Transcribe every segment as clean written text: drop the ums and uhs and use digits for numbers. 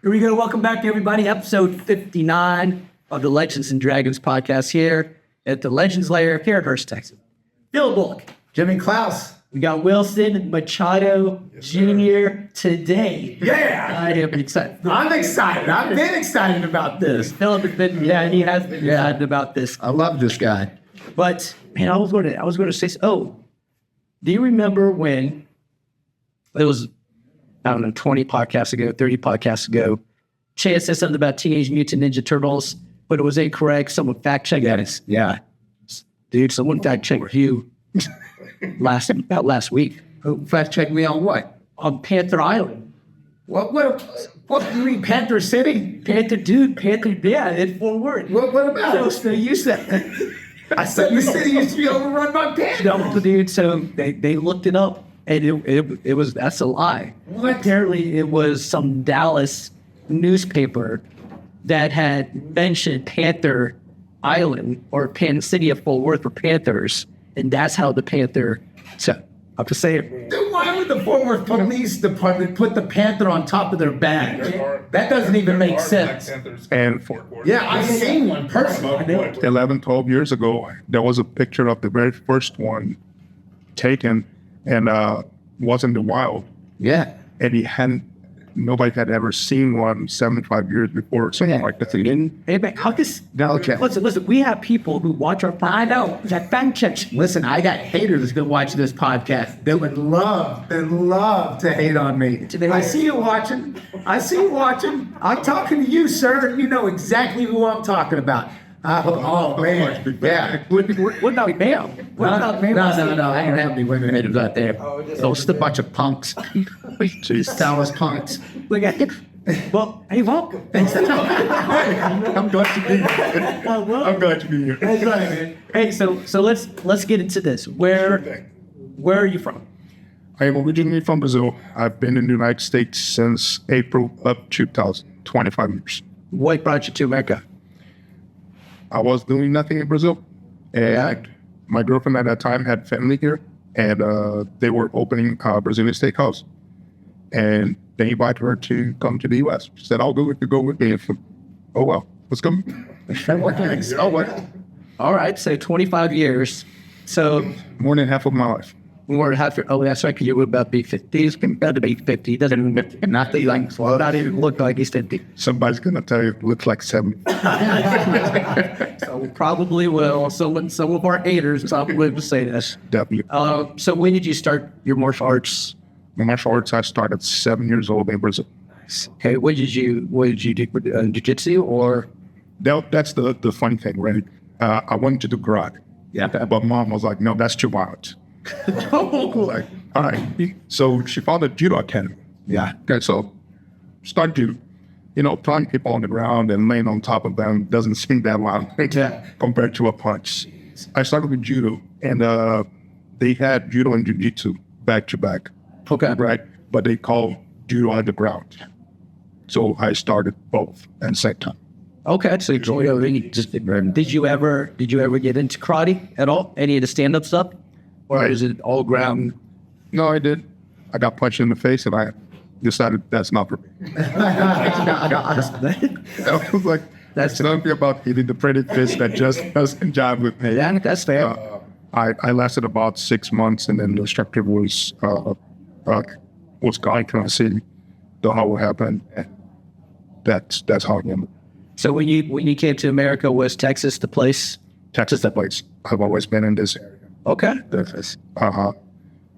Here we go. Welcome back, everybody. Episode 59 of the Legends and Dragons podcast here at the Legends Lair here in Hurst, Texas. Phil Bullock, Jimmy Klaus. we got Wilson Machado Jr. today. Yeah. I am excited. I'm excited. I've been excited about this. Philip has been, he has been excited about this. I love this guy. But man, I was going to say, do you remember when it was, I don't know, 20 podcasts ago, 30 podcasts ago, Chance said something about Teenage Mutant Ninja Turtles, but it was incorrect. Someone fact checked it. Yeah. Dude, someone fact checked you last week Who fact checked me on what? on Panther Island. What do you mean, Panther City? Panther, yeah, in Fort Worth. What about it? So you said, I said the city used to be overrun by Panthers. no, dude, so they looked it up, and it was, that's a lie. What? Apparently, it was some Dallas newspaper that had mentioned Panther Island or City of Fort Worth for Panthers, and that's how the Panther. So I'm just saying. Then why would the Fort Worth Police Department put the Panther on top of their badge? That doesn't even make sense. And Yeah, I've seen one personally. 11, 12 years ago, there was a picture of the very first one taken and was in the wild. Yeah. And nobody had ever seen one 75 years before, something like that. Hey, man, how this? No, okay. Listen. We have people who watch our. I know that fact check. Listen, I got haters that watch this podcast. They would love to hate on me. I see you watching. I'm talking to you, sir. You know exactly who I'm talking about. Oh, man. Yeah. What about Bam? What about Bam? No. I don't have any women haters out there. Those a bunch of punks. Just Dallas punks. Look at it. Well, hey, welcome. I'm glad to be here. I'm glad to be here. That's right, man. Hey, so let's get into this. Where are you from? I am originally from Brazil. I've been in the United States since April of 2000, 25 years. What brought you to America? I was doing nothing in Brazil, and my girlfriend at that time had family here, and they were opening a Brazilian steakhouse, and they invited her to come to the U.S. She said, "I'll go if you go with me." Oh well, let's go. Oh, what? All right, so 25 years. So More than half of my life. more than half your. Oh, that's right. 'Cause you would about be 50. He's about to be 50. Doesn't even not like not even look like he's 50. Somebody's gonna tell you it looks like 70. So we probably will. Some of our haters probably will say this. Definitely. So when did you start your martial arts? My martial arts, I started 7 years old in Brazil. Okay, what did you do? Jiu-Jitsu or? That's the funny thing, right? I wanted to do karate. Yeah. But mom was like, "No, that's too violent." Like, all right. So she found a judo academy. Yeah. Okay, so start judo. Throwing people on the ground and laying on top of them doesn't seem that loud compared to a punch. I started with judo, and they had judo and jiu-jitsu back to back. Okay. Right? But they call judo on the ground. So I started both at the same time. Okay. So did you ever get into karate at all? Any of the stand-up stuff? Or is it all ground? No, I did. I got punched in the face, and I decided that's not for me. I was like, that's something about hitting the pretty fist that just doesn't jive with me. Yeah, that's fair. I lasted about 6 months, and then the instructor was going to see what happened. That's how it ended. So when you came to America, was Texas the place? Texas, that place. I've always been in this area. Okay. Texas.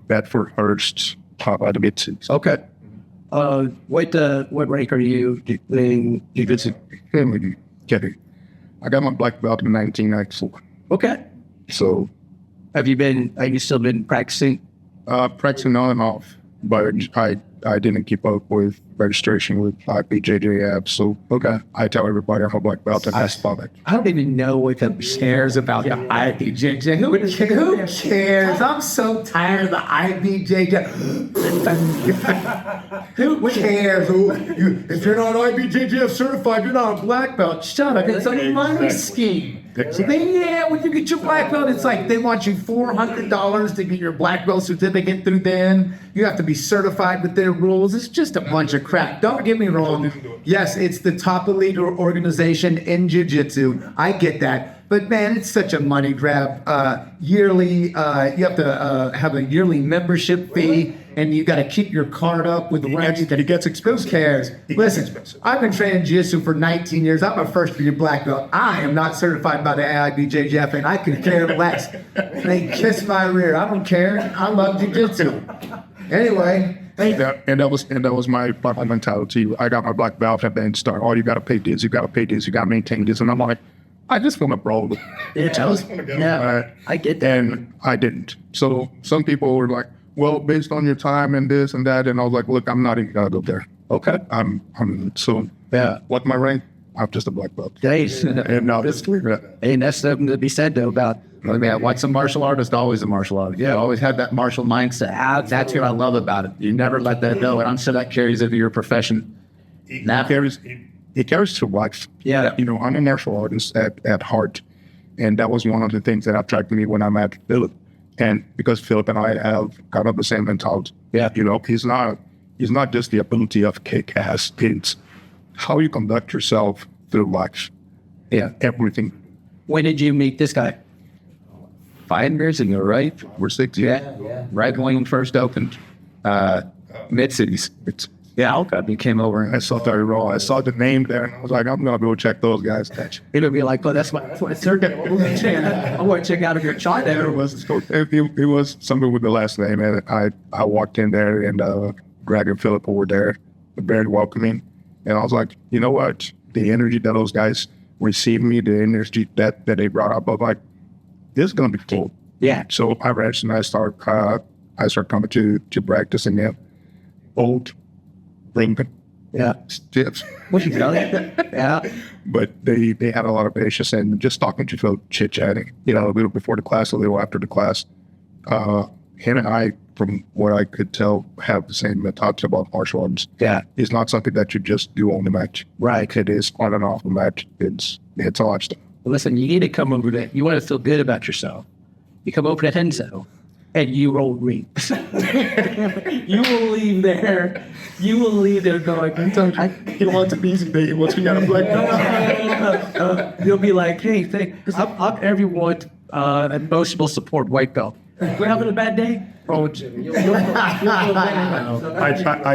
Bedford, Hurst, the mid-cities. Okay. What rank are you in jiu-jitsu? Kidding. I got my black belt in 1994. Okay. So, Have you still been practicing? Practicing on and off, but I didn't keep up with registration with IBJJF. So, Okay. I tell everybody I'm a black belt, and that's about it. I don't even know what the cares about the IBJJ. Who cares? I'm so tired of the IBJJ. Who cares? If you're not IBJJF certified, you're not a black belt. Shut up. It's a money scheme. So when you get your black belt, it's like they want you $400 to get your black belt certificate through them. You have to be certified with their rules. It's just a bunch of crap. Don't get me wrong. Yes, it's the top elite organization in jiu-jitsu. I get that. But man, it's such a money grab. Yearly, you have to have a yearly membership fee, and you got to keep your card up with the ranks. That it gets expensive. Who cares? Listen, I've been training jiu-jitsu for 19 years. I'm a first-year black belt. I am not certified by the AIBJJF, and I can care less. They kiss my rear. I don't care. I love jiu-jitsu. Anyway. And that was my mentality. I got my black belt at the end start. Oh, you got to pay this. You got to pay this. You got to maintain this. And I'm like, I just want to brawl. I get that. And I didn't. So some people were like, well, based on your time and this and that. And I was like, look, I'm not even going to go there. Okay. What my rank? I'm just a black belt. Nice. And now it's clear. And that's something to be said, though, about, I mean, what's a martial artist? Always a martial artist. Yeah, always had that martial mindset. That's what I love about it. You never let that go. And I'm sure that carries into your profession. It carries to life. Yeah. You know, I'm a martial artist at heart. And that was one of the things that attracted me when I met Philip. And because Philip and I have kind of the same mentality. Yeah. You know, he's not just the ability of kick ass. It's how you conduct yourself through life. Yeah. Everything. When did you meet this guy? 5 years ago, right? We're 6 years. Yeah. Right when we first opened Mid-Cities. Yeah, okay. You came over. I saw that raw. I saw the name there, and I was like, I'm gonna go check those guys. It'll be like, oh, that's my circuit. I want to check out of your chart there. It was something with the last name, and I walked in there, and Greg and Philip were there, very welcoming, and I was like, you know what? The energy that those guys received me, the energy that they brought up, I was like, this is gonna be cool. Yeah. So I rest and I start coming to practice and old. Yeah. Stiff. What you know? Yeah. But they had a lot of patience and just talking to Phil, chit-chatting, you know, a little before the class, a little after the class. Him and I, from what I could tell, have the same mentality about martial arts. Yeah. It's not something that you just do on the match. Right. It is on and off the match. It's a lifestyle. Well, listen, you need to come over there. You want to feel good about yourself. You come over to Henzo and you roll rings. You will leave there. You will leave there going, He wants a easy day. He wants to get a black. You'll be like, hey, I'm everyone emotional support white belt. We're having a bad day? I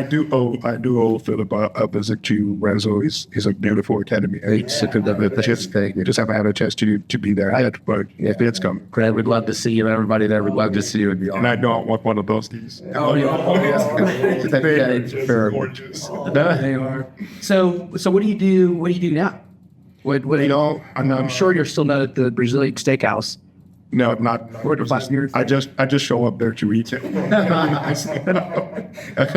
do owe Philip a visit to Renzo. He's a beautiful academy. Just haven't had a chance to be there yet, but if it's coming. Greg, we'd love to see you. Everybody there would love to see you. And I don't want one of those things. Oh, yeah. They're gorgeous. They are. So what do you do? What do you do now? What You know, I'm sure you're still not at the Brazilian steakhouse. No, not. I just show up there to eat it.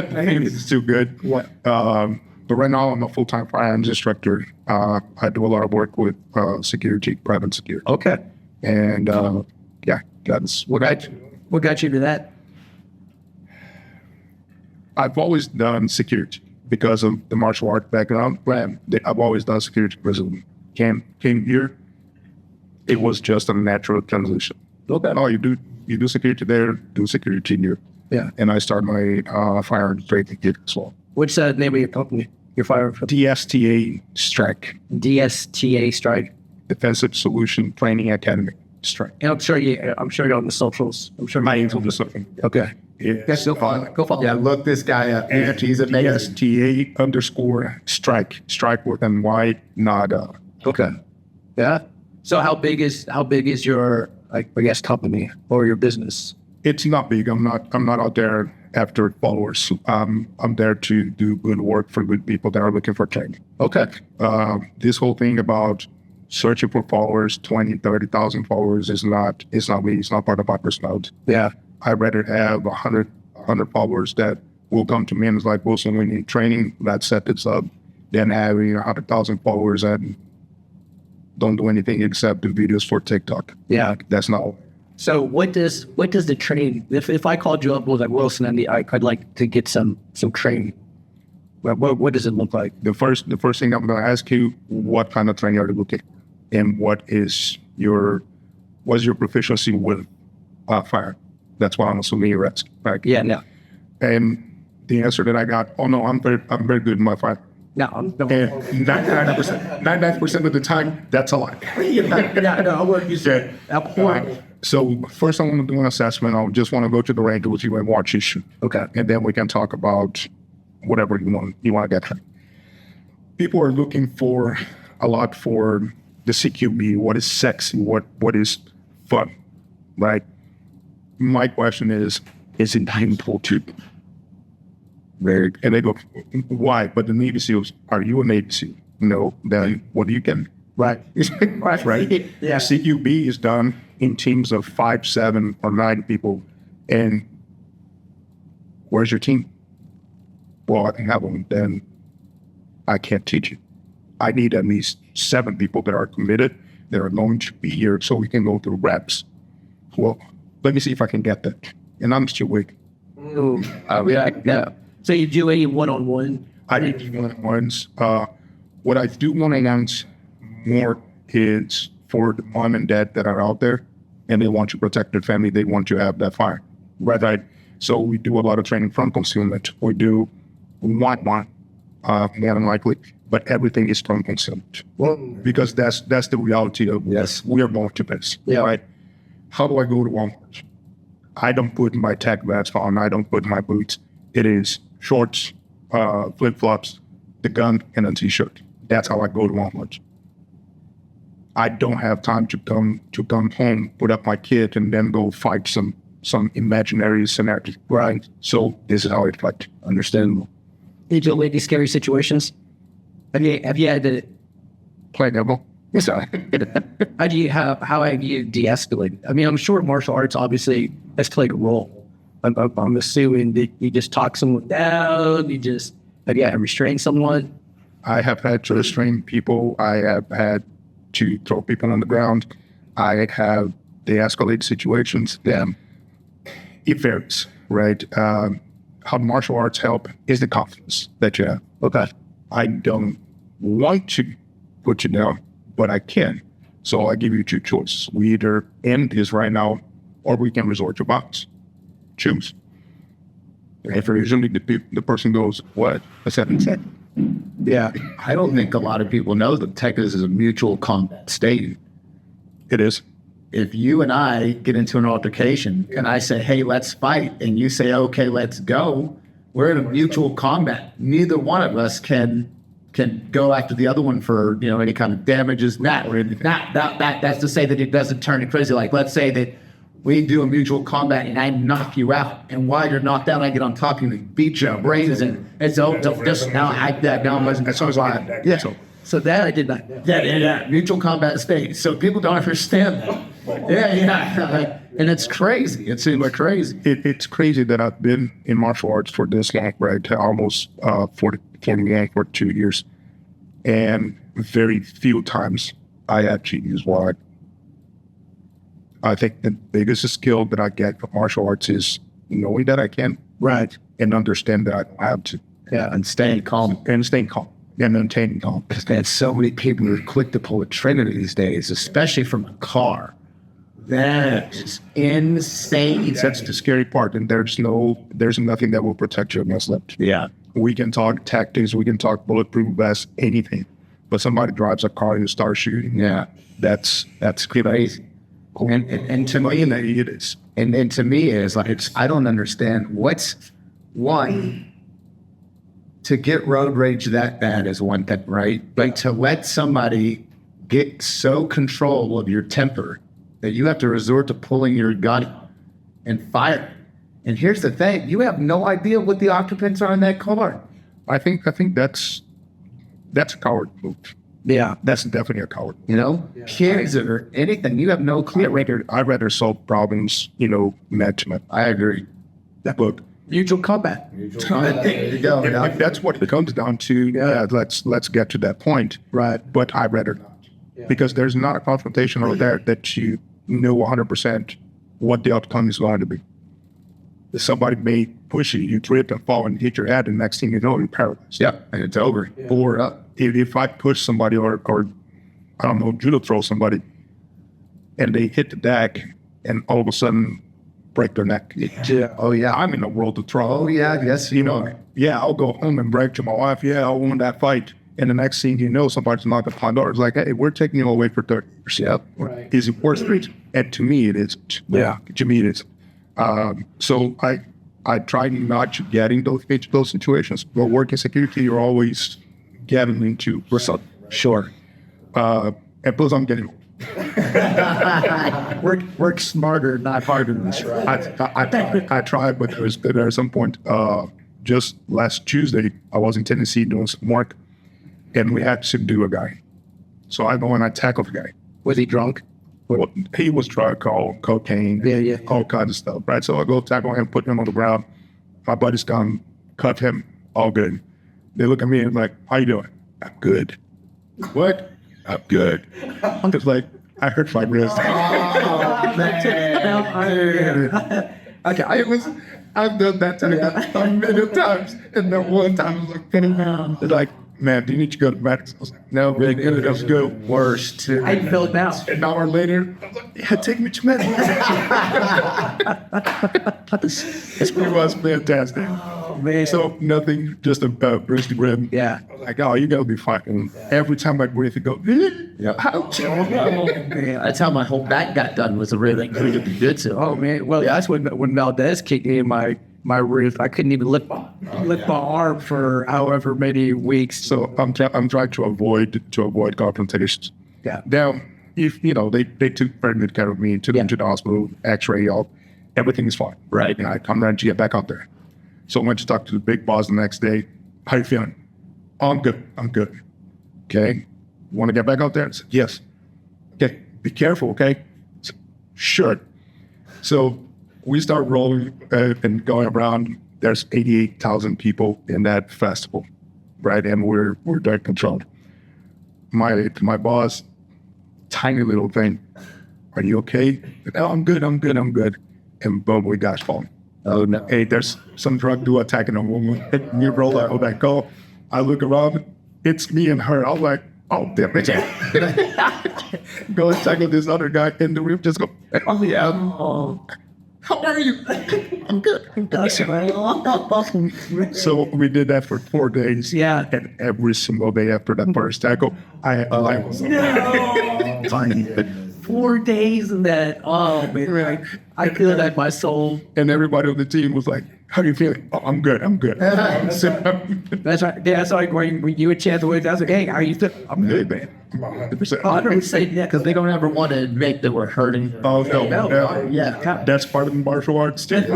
It's too good. What? But right now I'm a full-time firearms instructor. I do a lot of work with security, private security. Okay. And that's What got you to that? I've always done security because of the martial art background. I've always done security. Brazil came here. It was just a natural transition. Okay. Oh, you do security there, do security here. Yeah. And I started my firearms training here as well. What's the name of your company? Your firearms company? DSTA Strike. DSTA Strike. Defensive Solution Training Academy. Strike. And I'm sure you're on the socials. I'm sure My name's on the something. Okay. Yeah. Go follow. Yeah, look this guy up. And He's amazing. DSTA _ Strike with an Y, not Okay. Yeah. So how big is your company or your business? It's not big. I'm not out there after followers. I'm there to do good work for good people that are looking for training. Okay. This whole thing about searching for followers, 20, 30,000 followers is not me. It's not part of my personality. Yeah. I'd rather have 100 followers that will come to me and is like, Wilson, we need training. Let's set this up. Than having 100,000 followers and don't do anything except do videos for TikTok. Yeah. That's not. So what does the training? If I called you up, was like Wilson, and I'd like to get some training. What does it look like? The first thing I'm going to ask you, what kind of training are you looking, and what is what's your proficiency with fire? That's what I'm assuming you're asking, right? Yeah, no. And the answer that I got, oh no, I'm very good in my fire. No, And 99% of the time, that's a lie. no, what you said. So first I want to do an assessment. I just want to go to the range with you and watch issue. Okay. And then we can talk about whatever you want to get. People are looking for a lot for the CQB, what is sexy, what is fun, right? My question is it painful to? And they go, why? But the Navy SEALs, are you a Navy SEAL? No, then what do you get? Right. Right? Yeah. CQB is done in teams of 5, 7, or 9 people. And where's your team? Well, I can have them. Then I can't teach it. I need at least 7 people that are committed, that are going to be here so we can go through reps. Well, let me see if I can get that. And I'm still weak. Yeah. So you do any one-on-one? I do one-on-ones. What I do want to announce more is for the mom and dad that are out there and they want to protect their family, they want to have that fire. Right. So we do a lot of training from concealment. We want more than likely, but everything is from concealment. Well, because that's the reality of we are going to this. Yeah. Right. How do I go to Walmart? I don't put my tech vest on. I don't put my boots. It is shorts, flip-flops, the gun, and a t-shirt. That's how I go to Walmart. I don't have time to come home, put up my kit, and then go fight some imaginary scenario. Right. So this is how it fight. Understandable. Did you any scary situations? Have you had to Play devil. Yes, sir. How have you de-escalated? I mean, I'm sure martial arts obviously has played a role. I'm assuming that you just talk someone down. Have you had to restrain someone? I have had to restrain people. I have had to throw people on the ground. I have de-escalate situations. It varies, right? How martial arts help is the confidence that you have. Okay. I don't want to put you down, but I can. So I give you 2 choices. We either end this right now, or we can resort to box. Choose. If usually the person goes, what? I said. Yeah, I don't think a lot of people know that Texas is a mutual combat state. It is. If you and I get into an altercation and I say, hey, let's fight, and you say, okay, let's go, we're in a mutual combat. Neither one of us can go after the other one for any kind of damages. That's to say that it doesn't turn it crazy. Like, let's say that we do a mutual combat and I knock you out, and while you're knocked out, I get on top of you and beat your brains and so just now act that down. So that I did not. Yeah. Mutual combat state. So people don't understand that. Yeah. And it's crazy. It seems like crazy. It's crazy that I've been in martial arts for this long, right? Almost 42 years. And very few times I actually use wide. I think the biggest skill that I get from martial arts is knowing that I can. Right. And understand that I don't have to. Yeah, and staying calm. And maintaining calm. Man, so many people are quick to pull a trigger these days, especially from a car. That's insane. That's the scary part. And there's nothing that will protect you against that. Yeah. We can talk tactics, we can talk bulletproof vests, anything. But somebody drives a car and starts shooting. Yeah. That's crazy. And to me, it is. And to me, it's like, I don't understand what's one. To get road rage that bad is one thing, right? But to let somebody get so control of your temper that you have to resort to pulling your gun and fire. And here's the thing, you have no idea what the occupants are in that car. I think that's a coward move. Yeah. That's definitely a coward. Kids or anything, you have no clue. I'd rather solve problems, management. I agree. That book. Mutual combat. If that's what it comes down to. Yeah, let's get to that point. Right. But I'd rather not. Because there's not a confrontation over there that you know 100% what the outcome is going to be. Somebody may push you, you trip and fall and hit your head, and next thing you know, you're paralyzed. Yeah, and it's over. Or up. If I push somebody or I don't know, judo throw somebody, and they hit the deck and all of a sudden break their neck. Yeah. Oh yeah, I'm in the world of trouble. Oh yeah, yes, You know, yeah, I'll go home and brag to my wife, yeah, I won that fight. And the next thing you know, somebody's knocking on the door. It's like, hey, we're taking you away for 30 years. Yeah. Right. Is it worth it? And to me, it is. Yeah. To me, it is. So I try not to get into those situations. But working security, you're always getting into result. Sure. And plus, I'm getting Work smarter, not harder. That's right. I tried, but there at some point, just last Tuesday, I was in Tennessee doing some work, and we had to subdue a guy. So I go and I tackle the guy. Was he drunk? Well, he was drunk, all cocaine, Yeah. all kinds of stuff, right? So I go tackle him, put him on the ground. My buddies come, cut him, all good. They look at me and like, how you doing? I'm good. What? I'm good. I'm just like, I hurt my wrist. I've done that to a million times. And then one time I was like, they're like, man, do you need to go to medics? I was like, no, really good. That was good. Worst. How you feel now? An hour later, I was like, yeah, take me to medics. It was fantastic. Oh, man. So nothing, just a bruised rib. Yeah. I was like, oh, you gotta be fine. And every time I breathe, it go, ouch. That's how my whole back got done, was a really good jiu-jitsu. Oh man, well that's when Valdez kicked me in my rib. I couldn't even lift my arm for however many weeks. So I'm trying to avoid confrontations. Yeah. Now, if they took very good care of me, took me to the hospital, X-ray, everything is fine. Right. And I'm ready to get back out there. So I went to talk to the big boss the next day. How you feeling? Oh, I'm good. I'm good. Okay. Want to get back out there? I said, yes. Okay. Be careful. Okay. I said, sure. So we start rolling and going around. There's 88,000 people in that festival, right? And we're there controlled. My boss, tiny little thing. Are you okay? Oh, I'm good. And boom, we got falling. Oh no! Hey, there's some drug dude attacking a woman. And you roll out that call. I look around. It's me and her. I'm like, oh damn it! Go and tackle this other guy in the room. Just go. Oh yeah. How are you? I'm good. So we did that for 4 days. Yeah. And every single day after that first tackle, I was No. 4 days of that. Oh man, I feel like my soul. And everybody on the team was like, how are you feeling? Oh, I'm good. That's right. Yeah, that's like when you and Chad were. I was like, hey, how you feeling? I'm good, man. 100%. I don't say that because they don't ever want to admit that we're hurting. Oh, no. Yeah. That's part of the martial arts too. You just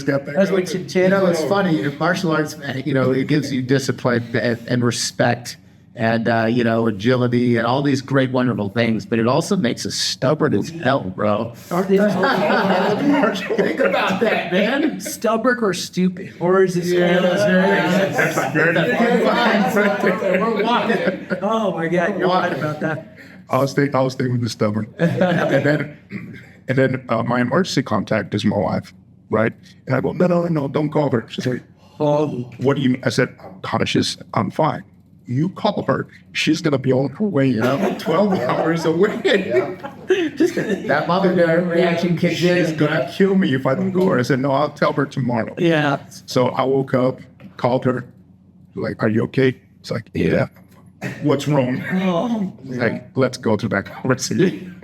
got that. That's what Chad. It's funny. In martial arts, it gives you discipline and respect and, agility and all these great, wonderful things. But it also makes us stubborn as hell, bro. Think about that, man. Stubborn or stupid? Or is it That's not good. We're walking. Oh my God, you're right about that. I'll stay with the stubborn. and then my emergency contact is my wife, right? And I go, no, don't call her. She said, Oh, what do you mean? I said, I'm conscious. I'm fine. You call her. She's going to be on her way 12 hours away. Just that mother reaction kicks in. She's going to kill me if I don't go her. I said, no, I'll tell her tomorrow. yeah. So I woke up, called her, like, are you okay? It's like, yeah. What's wrong? Oh. Like, let's go to that conversation.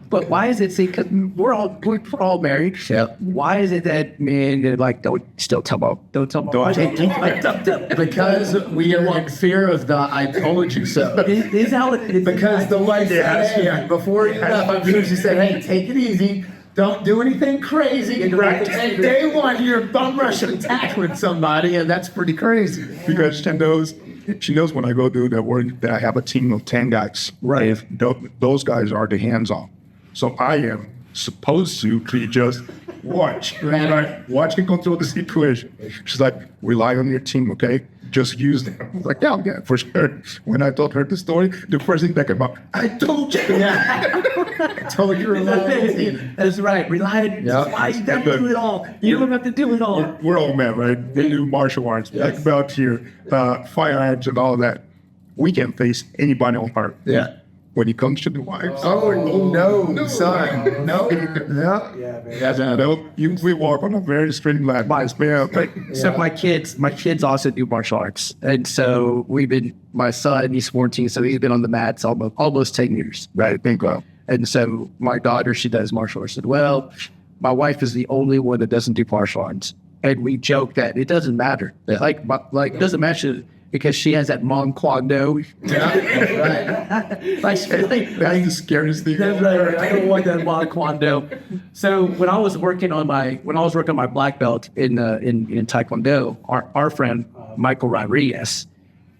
But why is it? See, because we're all married. Yeah. Why is it that men don't tell mom? Because we are in fear of the "I told you so." Is how it is. Because the wife said, before you left, I'm sure she said, "Hey, take it easy. Don't do anything crazy." And day one, you're bum rush and tackling somebody, and that's pretty crazy. Because she knows when I go do that work that I have a team of 10 guys. Right. If those guys are the hands-on. So I am supposed to just watch. Right? Watch and control the situation. She's like, rely on your team, okay? Just use them. I was like, yeah, for sure. When I told her the story, the first thing that came up, I told you. I told you That's right. Rely. Why you got to do it all? You don't have to do it all. We're all men, right? They do martial arts, like belt here, firearms and all that. We can face anybody on earth. Yeah. when it comes to the wives, Oh, no, son. No. we walk on a very straight line. So my kids also do martial arts, and so my son, he's 14, so he's been on the mats almost 10 years, right? And so my daughter, she does martial arts as well. My wife is the only one that doesn't do martial arts, and we joke that it doesn't matter. Like it doesn't matter because she has that Mon Kwando. That's the scariest thing. That's right. I don't want that Mon Kwando. So when I was working on my black belt in Taekwondo, our friend Michael Rodriguez,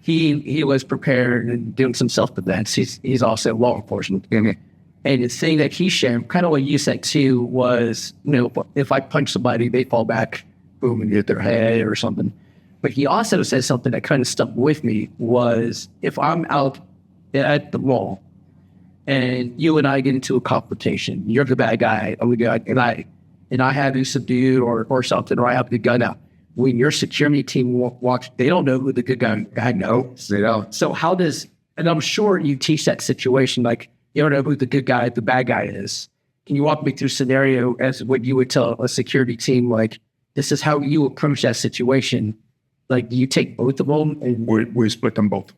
he was prepared and doing some self-defense. He's also law enforcement. And the thing that he shared, kind of what you said too, was, if I punch somebody, they fall back, boom, and hit their head or something. But he also said something that kind of stuck with me was, if I'm out at the mall and you and I get into a confrontation, you're the bad guy, I'm the guy, and I have you subdued or something, or I have the gun out. When your security team walks, they don't know who the good guy knows. They don't. So and I'm sure you teach that situation, like, you don't know who the good guy, the bad guy is. Can you walk me through a scenario as what you would tell a security team, like, this is how you approach that situation? Like, do you take both of them? And we split them both.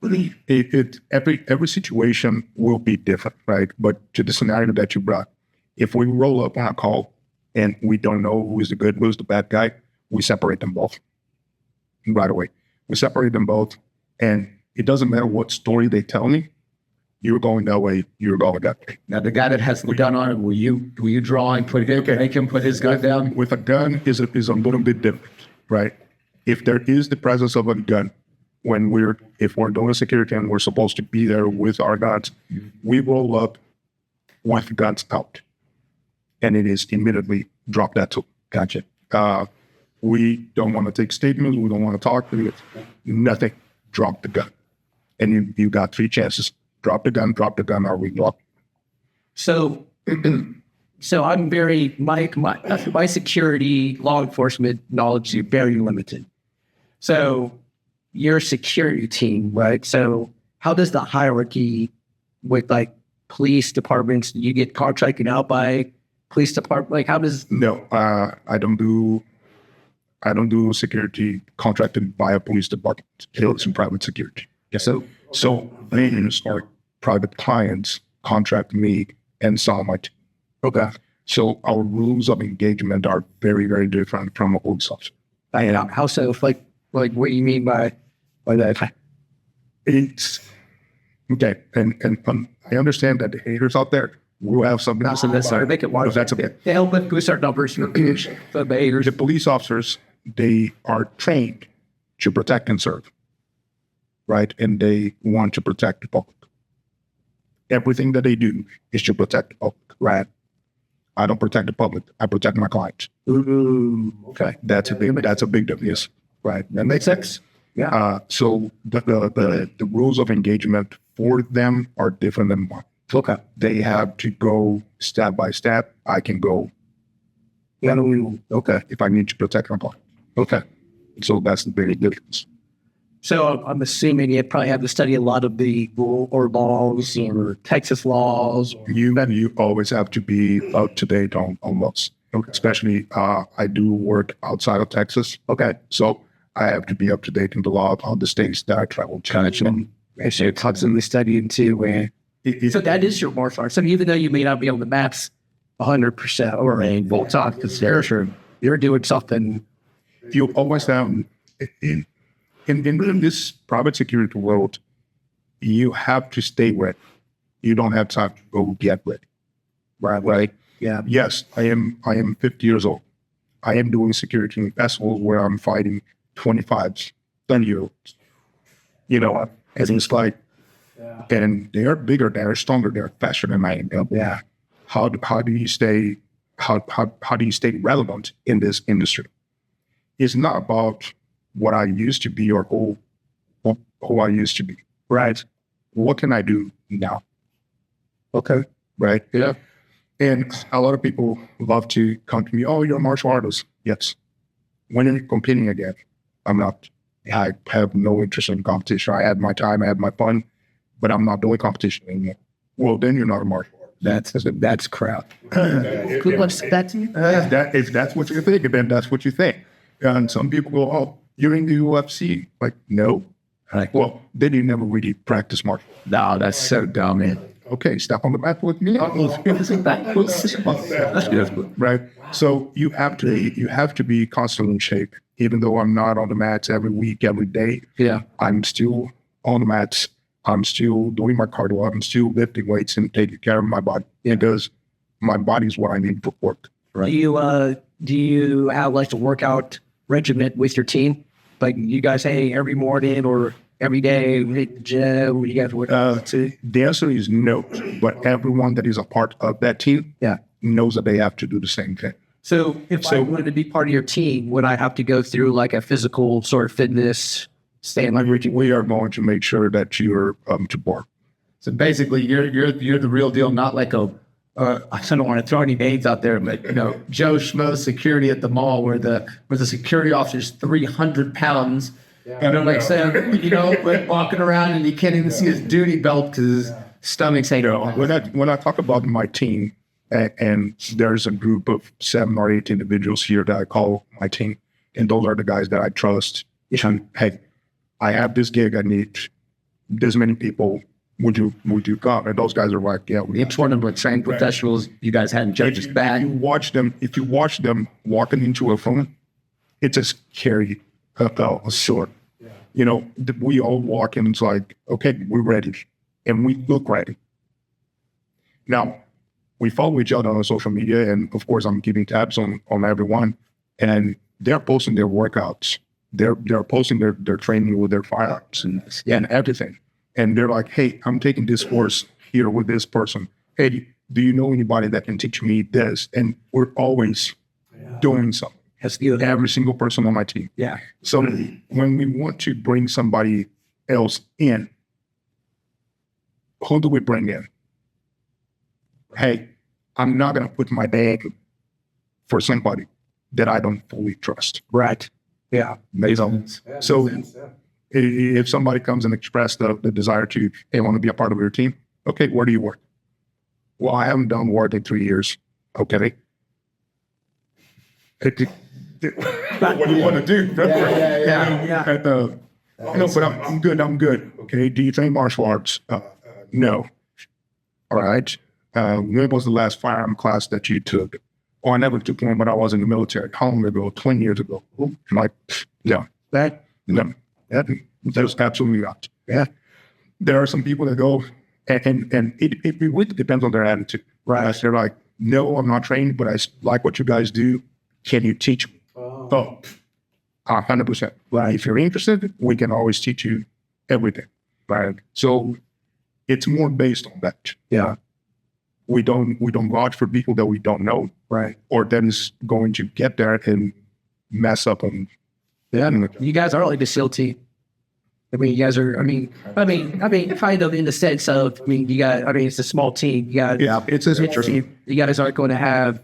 Every situation will be different, right? But to the scenario that you brought, if we roll up on a call and we don't know who's the good, who's the bad guy, we separate them both right away. We separate them both, and it doesn't matter what story they tell me. You're going that way, you're going that way. Now, the guy that has the gun on him, will you draw and make him put his gun down? With a gun is a little bit different, right? If there is the presence of a gun, if we're doing security and we're supposed to be there with our guns, we roll up with guns out, and it is immediately drop that tool. Gotcha. We don't want to take statements. We don't want to talk. Nothing. Drop the gun, and you got 3 chances. Drop the gun, or we drop. So I'm my security law enforcement knowledge is very limited. So your security team, right? So how does the hierarchy with like police departments, you get contracted out by police department? Like, how does? No, I don't do security contracted by a police department. It's in private security. Yeah. So things are private clients contract me and some of my team. Okay. So our rules of engagement are very, very different from a police officer. How so? Like what do you mean by that? It's okay, and I understand that the haters out there will have something. So that's sorry, make it more. That's a bit. They help with boost our numbers. The haters. The police officers, they are trained to protect and serve, right? And they want to protect the public. Everything that they do is to protect the public, right? I don't protect the public. I protect my clients. Ooh, okay. That's a big difference, right? That makes sense. Yeah. So the rules of engagement for them are different than mine. Okay. They have to go step by step. I can go. Okay. If I need to protect my client. Okay. So that's the big difference. So I'm assuming you probably have to study a lot of the rule or laws or Texas laws. You always have to be up to date on those. Okay. Especially, I do work outside of Texas. Okay. So I have to be up to date in the law on the states that I travel to. Gotcha. So you're constantly studying too. So that is your martial arts. So even though you may not be on the maps 100% or a full time, because you're doing something. You always have in this private security world, you have to stay ready. You don't have time to go get ready. Right? Yeah. Yes, I am 50 years old. I am doing security in festivals where I'm fighting 25s, 30-year-olds. And it's like, and they are bigger, they are stronger, they're faster than I am. Yeah. How do you stay relevant in this industry? It's not about what I used to be or who I used to be. Right. What can I do now? Okay. Right. Yeah. And a lot of people love to come to me, oh, you're a martial artist. Yes. When are you competing again? I'm not. I have no interest in competition. I had my time, I had my fun, but I'm not doing competition anymore. well, then you're not a martial artist. That's crap. If that's what you're thinking, then that's what you think. And some people go, oh, you're in the UFC. Like, no. Like, Well, then you never really practice martial arts. no, that's so dumb, man. Okay, step on the mat with me. Right. So you have to be constantly in shape. Even though I'm not on the mats every week, every day, Yeah. I'm still on the mats. I'm still doing my cardio. I'm still lifting weights and taking care of my body because my body is what I need for work. Do you have like a workout regimen with your team? Like you guys, hey, every morning or every day, we hit the gym, you guys work The answer is no, but everyone that is a part of that team knows that they have to do the same thing. So if I wanted to be part of your team, would I have to go through like a physical sort of fitness stand? We are going to make sure that you're to board. So basically, you're the real deal, not like a. I don't want to throw any names out there, but Joe Schmo security at the mall, where the security officer's 300 pounds, and like saying, like walking around and you can't even see his duty belt because his stomach's hanging out. When I talk about my team, and there's a group of 7 or 8 individuals here that I call my team, and those are the guys that I trust. And hey, I have this gig. I need this many people. Would you come? And those guys are like, yeah. Each one of them are trained professionals. You guys hadn't judged bad. If you watch them walking into a phone, it's a scary sort. We all walk in. It's like, okay, we're ready, and we look ready. Now, we follow each other on social media, and of course, I'm keeping tabs on everyone, and they're posting their workouts. They're posting their training with their firearms and everything. And they're like, hey, I'm taking this course here with this person. Hey, do you know anybody that can teach me this? And we're always doing something. Every single person on my team. Yeah. So when we want to bring somebody else in, who do we bring in? Hey, I'm not going to put my bag for somebody that I don't fully trust. Right. Yeah. So if somebody comes and express the desire to, hey, I want to be a part of your team. Okay, where do you work? Well, I haven't done work in 3 years. Okay. What do you want to do? But I'm good. Okay. Do you train martial arts? No. All right. When was the last firearm class that you took? Oh, I never took one, but I was in the military. How long ago? 20 years ago. I'm like, no. No. There's absolutely not. Yeah. There are some people that go, and it really depends on their attitude. Right. They're like, no, I'm not trained, but I like what you guys do. Can you teach me? Oh, 100%. Right. If you're interested, we can always teach you everything. Right. So it's more based on that. Yeah. We don't vouch for people that we don't know. Right. Or that is going to get there and mess up on. Yeah. You guys are like the SEAL team. I mean, you guys are, I mean, kind of in the sense of, it's a small team. It's a small team. You guys aren't going to have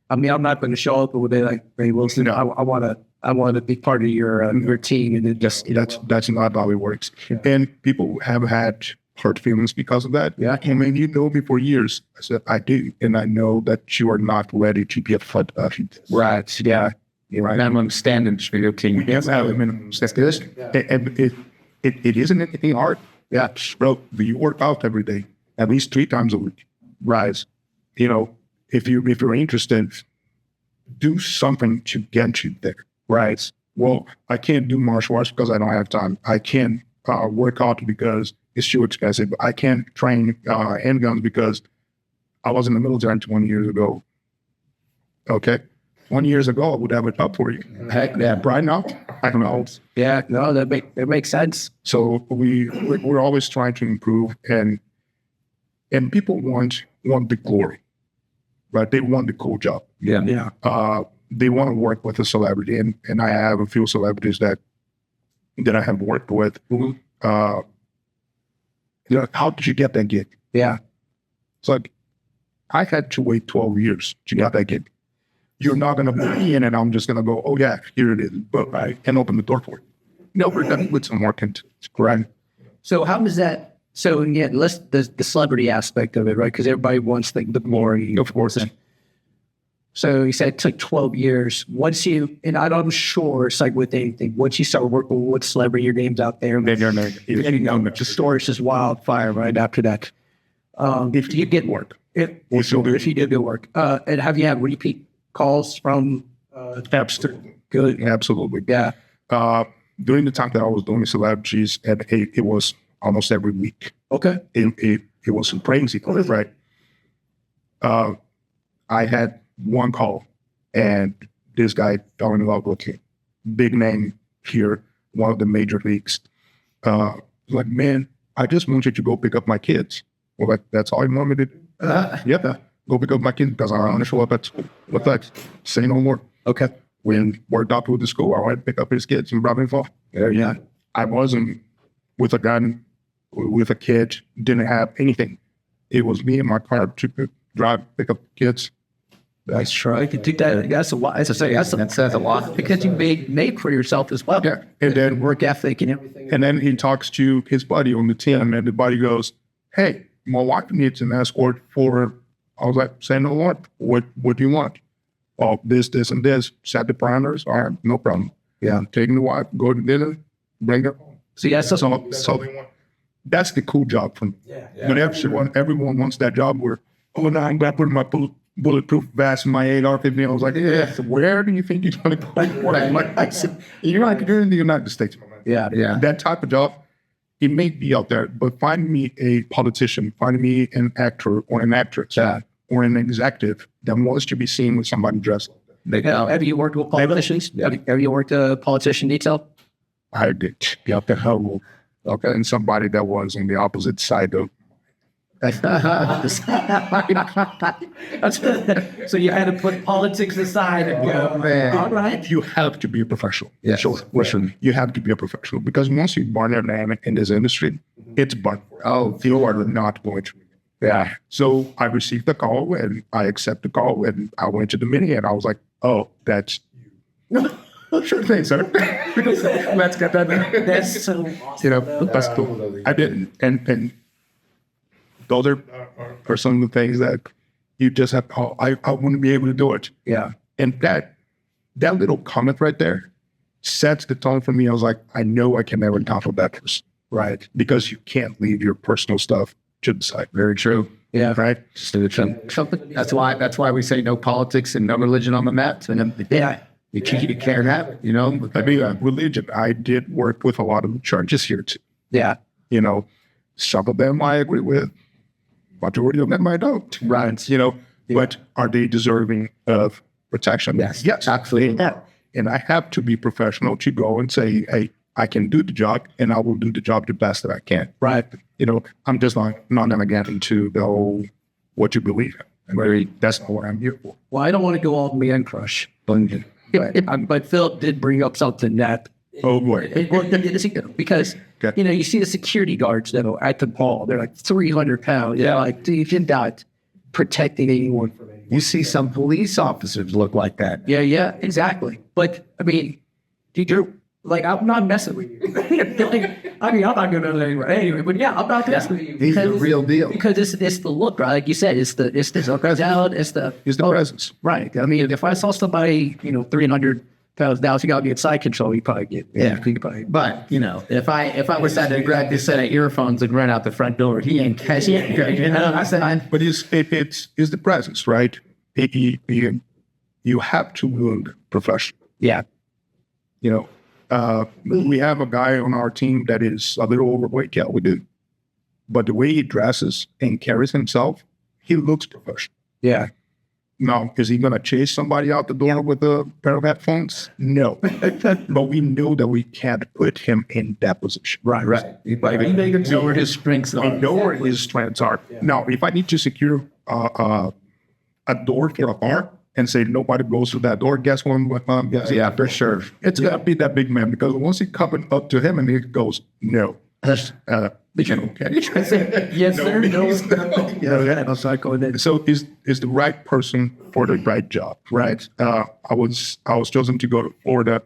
I'm not going to show up with like, hey, Wilson, I want to be part of your team. And it just, that's not how it works. Yeah. And people have had hurt feelings because of that. Yeah. I mean, you know me for years. I said, I do. And I know that you are not ready to be a foot. Right. Yeah. Right. Minimum standards for your team. Yes, I have a minimum standards. And it isn't anything hard. Yeah. Bro, you work out every day, at least 3 times a week. Rise. If you're interested, do something to get you there. Right. Well, I can't do martial arts because I don't have time. I can't work out because it's too expensive. I can't train handguns because I was in the military 20 years ago. Okay. 20 years ago, I would have it up for you. Heck yeah. Right now, I don't know. Yeah, no, that makes sense. So we're always trying to improve, and people want the glory, right? They want the cool job. Yeah. They want to work with a celebrity, and I have a few celebrities that I have worked with. Mm-hmm. How did you get that gig? Yeah. It's like, I had to wait 12 years to get that gig. You're not going to be in and I'm just going to go, oh yeah, here it is. But I can open the door for you. No, we're going to put some work into it. Correct. So how does that So yeah, let's the celebrity aspect of it, right? Because everybody wants the glory, of course. So you said it took 12 years. Once you, and I'm sure it's like with anything, once you start working with celebrity, your name's out there. Then you're like, The story's just wildfire right after that. If you get work, if you do good work, and have you had repeat calls from? Absolutely. Good. Absolutely. Yeah. During the time that I was doing celebrities, and it was almost every week. Okay. It was crazy, right? I had one call, and this guy fell in love with me. Big name here, one of the major leagues. Like, man, I just want you to go pick up my kids. Well, like, that's all you want me to do? Yeah, go pick up my kids because I want to show up at school. What's that? Say no more. Okay. When worked out with the school, I went to pick up his kids in Brabant. Yeah. I wasn't with a gun, with a kid, didn't have anything. It was me in my car to drive, pick up kids. That's true. I could do that. That's a lot. As I say, that's a lot because you made for yourself as well. Yeah. And then work ethic and everything. And then he talks to his buddy on the team, and the buddy goes, "Hey, my wife needs an escort for." I was like, "Say no more. What do you want?" "Oh, this, and this." Set the parameters. All right, no problem. Yeah, I'm taking the wife, go to dinner, bring her home. See, that's So they want. That's the cool job for me. Yeah. But everyone wants that job where, oh, no, I'm going to put my bulletproof vest in my AR-15. I was like, yeah, so where do you think you're going to go? You're in the United States. Yeah. That type of job, it may be out there, but find me a politician, find me an actor or an actress or an executive that wants to be seen with somebody dressed like that. Have you worked with politicians? Have you worked a politician detail? I did. Okay, and somebody that was on the opposite side of. So you had to put politics aside and go, man. All right. You have to be a professional. Yeah, sure. Listen, you have to be a professional because once you burn your name in this industry, it's burnt. Oh, you are not going to. Yeah. So I received the call and I accepted the call and I went to the meeting and I was like, oh, that's you. Sure thing, sir. Let's get that done. That's so awesome. That's cool. I didn't. And those are some of the things that you just have, I want to be able to do it. Yeah. And that little comment right there sets the tone for me. I was like, I know I can never tackle that person. Right. Because you can't leave your personal stuff to the side. Very true. Yeah. Right. That's why we say no politics and no religion on the mat. And you can't have it, I mean, religion, I did work with a lot of churches here too. Yeah. Some of them I agree with. Majority of them I don't. Right. But are they deserving of protection? Yes, absolutely. Yeah. And I have to be professional to go and say, hey, I can do the job and I will do the job the best that I can. Right. I'm just not going to get into the whole what you believe in. That's not what I'm here for. Well, I don't want to go all man crush, but Phil did bring up something that. Oh boy. Because you see the security guards though at the ball, they're like 300 pounds. Yeah, like you're not protecting anyone from anyone. You see some police officers look like that. Yeah, exactly. But I mean, you're like, I'm not messing with you. I'm not going to anyway. But yeah, I'm not messing with you. He's the real deal. Because it's the look, right? Like you said, it's the talent, it's the presence. Right. I mean, if I saw somebody, 300 pounds down, so you got to be in side control, you probably get. Yeah. But if I was to grab this set of earphones and run out the front door, he ain't catching it. I said, but it's the presence, right? You have to learn professional. Yeah. We have a guy on our team that is a little overweight. Yeah, we do. But the way he dresses and carries himself, he looks professional. Yeah. Now, is he going to chase somebody out the door with a pair of headphones? No. But we know that we can't put him in that position. Right. We know where his strengths are. We know where his strengths are. Yeah. Now, if I need to secure a door for a car, and say nobody goes through that door, guess what? Yeah, for sure. It's got to be that big man because once he comes up to him and he goes, no. Yes, sir. No. So is the right person for the right job, right? I was chosen to go to Florida,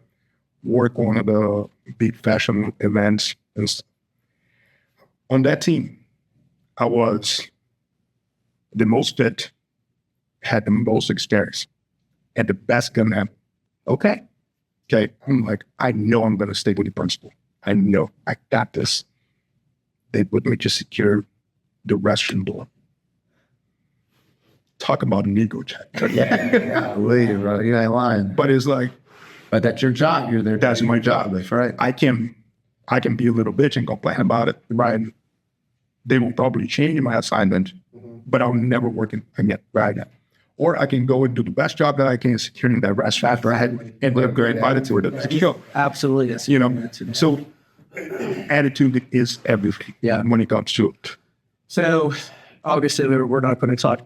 work one of the big fashion events. On that team, I was the most fit, had the most experience, and the best gun ever. Okay. I'm like, I know I'm going to stay with the principal. I know I got this. They put me to secure the restroom door. Talk about an ego check. Believe, bro. You ain't lying. But it's like, But that's your job. You're there. that's my job. That's right. I can be a little bitch and complain about it, right? They will probably change my assignment, but I'll never work it again, right? Or I can go and do the best job that I can, securing that restaurant, right? And live great attitude. Absolutely. Yes. So attitude is everything. Yeah. When it comes to it. So obviously we're not going to talk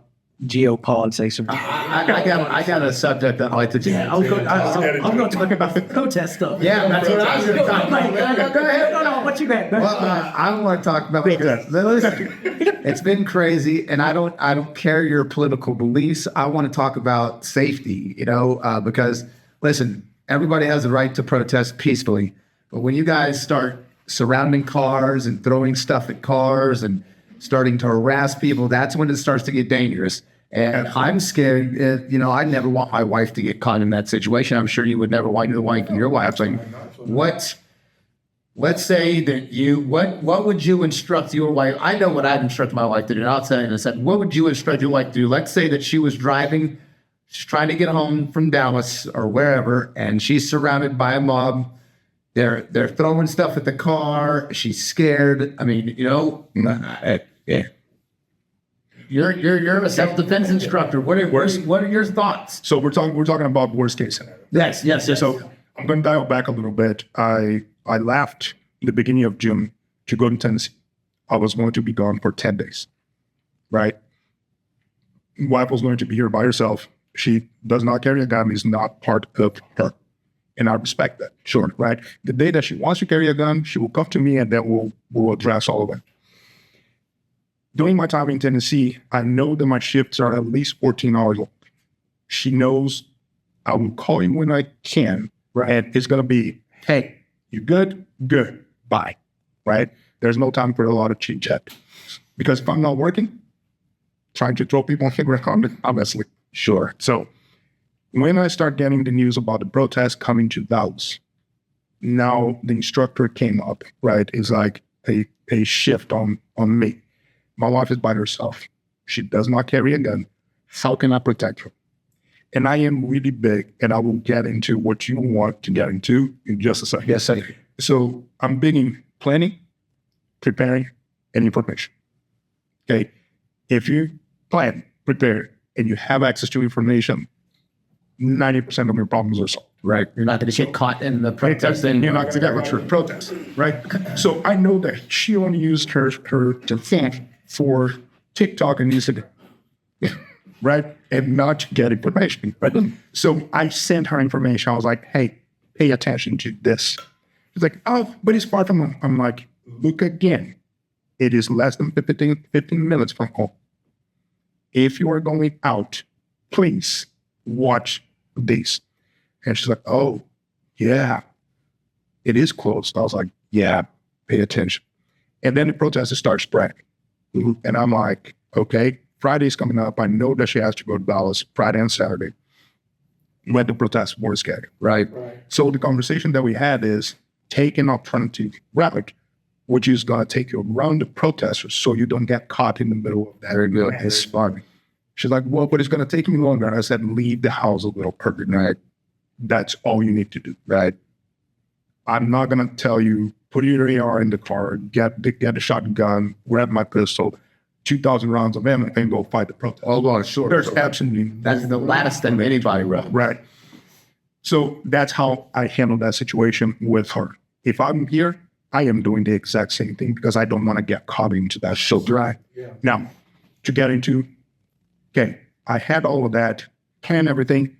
geopolitics. I got a subject that I like to do. I'm going to talk about the protest stuff. Yeah, that's what I was going to talk about. Go ahead. No, what you got? Well, I want to talk about listen, it's been crazy, and I don't care your political beliefs. I want to talk about safety, because listen, everybody has the right to protest peacefully, but when you guys start surrounding cars and throwing stuff at cars and starting to harass people, that's when it starts to get dangerous. And I'm scared. I never want my wife to get caught in that situation. I'm sure you would never want your wife and your wife. Like, let's say that what would you instruct your wife? I know what I'd instruct my wife to do. And I'll tell you in a second. What would you instruct your wife to do? Let's say that she was driving, she's trying to get home from Dallas or wherever, and she's surrounded by a mob. They're throwing stuff at the car. She's scared. I mean, yeah. You're a self-defense instructor. What are your thoughts? So we're talking about worst case scenario. Yes. So I'm going to dial back a little bit. I left in the beginning of June to go to Tennessee. I was going to be gone for 10 days, right? Wife was going to be here by herself. She does not carry a gun. Is not part of her. And I respect that. Sure. Right. The day that she wants to carry a gun, she will come to me and then we'll address all of it. During my time in Tennessee, I know that my shifts are at least 14 hours long. She knows I will call him when I can. Right. And it's going to be, hey, you good? Good. Bye. Right. There's no time for a lot of chit chat. Because if I'm not working, trying to throw people on the ground, I'm asleep. Sure. So when I start getting the news about the protest coming to Dallas, now the instructor came up, right? It's like a shift on me. My wife is by herself. She does not carry a gun. How can I protect her? And I am really big, and I will get into what you want to get into in just a second. Yes, sir. So I'm big in planning, preparing, and information. Okay? If you plan, prepare, and you have access to information, 90% of your problems are solved. Right. You're not going to get caught in the protest. And you're not going to get what you're protesting, right? So I know that she only used her defense for TikTok and Instagram, right? And not to get information. Right? So I sent her information. I was like, hey, pay attention to this. She's like, oh, but it's far from home. I'm like, look again. It is less than 15 minutes from home. If you are going out, please watch this. And she's like, oh, yeah, it is close. I was like, yeah, pay attention. And then the protesters start spreading. And I'm like, okay, Friday's coming up. I know that she has to go to Dallas Friday and Saturday when the protests were scheduled, right? So the conversation that we had is take an alternative route, which is going to take you around the protesters so you don't get caught in the middle of that. It's fun. She's like, well, but it's going to take me longer. And I said, leave the house a little early, right? That's all you need to do, right? I'm not going to tell you, put your AR in the car, get a shotgun, grab my pistol, 2,000 rounds of ammo, and go fight the protest. Oh, well, sure. There's absolutely... That's the last thing anybody wrote. Right. So that's how I handle that situation with her. If I'm here, I am doing the exact same thing because I don't want to get caught into that. So dry. Yeah. Now, to get into, okay, I had all of that, planned everything,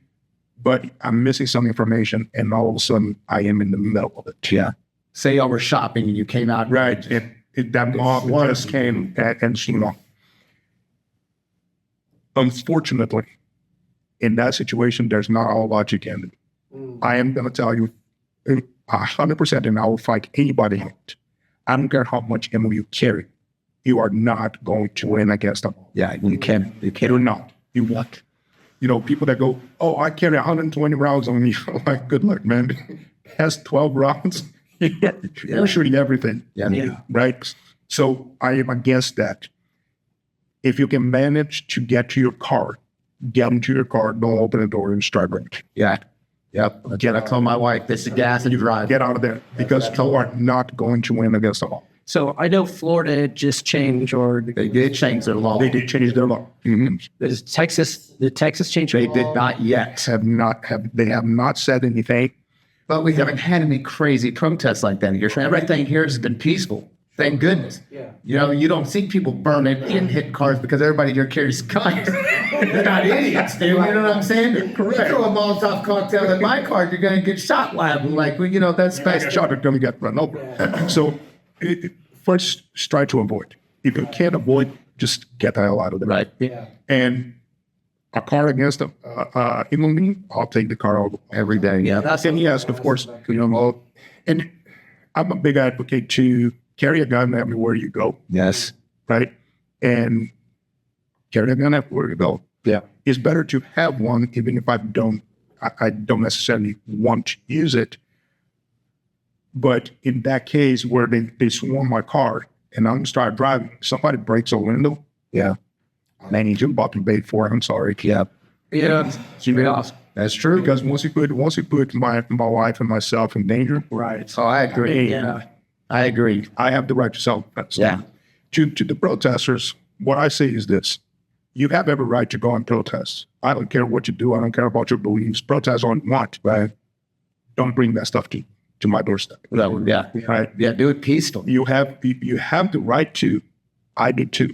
but I'm missing some information, and all of a sudden, I am in the middle of it. Yeah. Say y'all were shopping and you came out. Right. That mob just came and she won. Unfortunately, in that situation, there's not a lot you can do. I am going to tell you 100%, and I will fight anybody out. I don't care how much ammo you carry. You are not going to win against them. Yeah, you can't. You're not. You won't. You know, people that go, oh, I carry 120 rounds on me. I'm like, good luck, man. Has 12 rounds. You're shooting everything. Yeah. Right? So I am against that. If you can manage to get to your car, get into your car, don't open the door and start running. Yeah. Yep. I told my wife, this is gas and you drive. Get out of there because you are not going to win against them all. So I know Florida had just changed, or They did change their law. They did change their law. did Texas change? They did not yet. They have not said anything. But we haven't had any crazy protests like that here. Everything here has been peaceful. Thank goodness. Yeah. You know, you don't see people burning and hit cars because everybody here carries guns. They're not idiots, dude. You know what I'm saying? Correct. Throw a Molotov cocktail in my car, you're going to get shot live. Like, well, you know, that's fast. Shot are going to get run over. So first, try to avoid. If you can't avoid, just get the hell out of there. Right. Yeah. And a car against them, even me, I'll take the car over Every day. Yeah. And yes, of course, you know, and I'm a big advocate to carry a gun everywhere you go, Yes. right? And carry a gun everywhere you go. Yeah. It's better to have one, even if I don't necessarily want to use it. But in that case where they swarm my car and I'm gonna start driving, somebody breaks a window. Yeah. Man, you jump up and bait for it. I'm sorry. Yeah. Yeah. That's true. Because once you put my wife and myself in danger, Right. So I agree. Yeah. I agree. I have the right to self-defense. Yeah. To the protesters, what I say is this. You have every right to go and protest. I don't care what you do. I don't care about your beliefs. Protest on what, right? Don't bring that stuff to my doorstep. Yeah. Right? Yeah. Do it peacefully. You have the right to. I do too.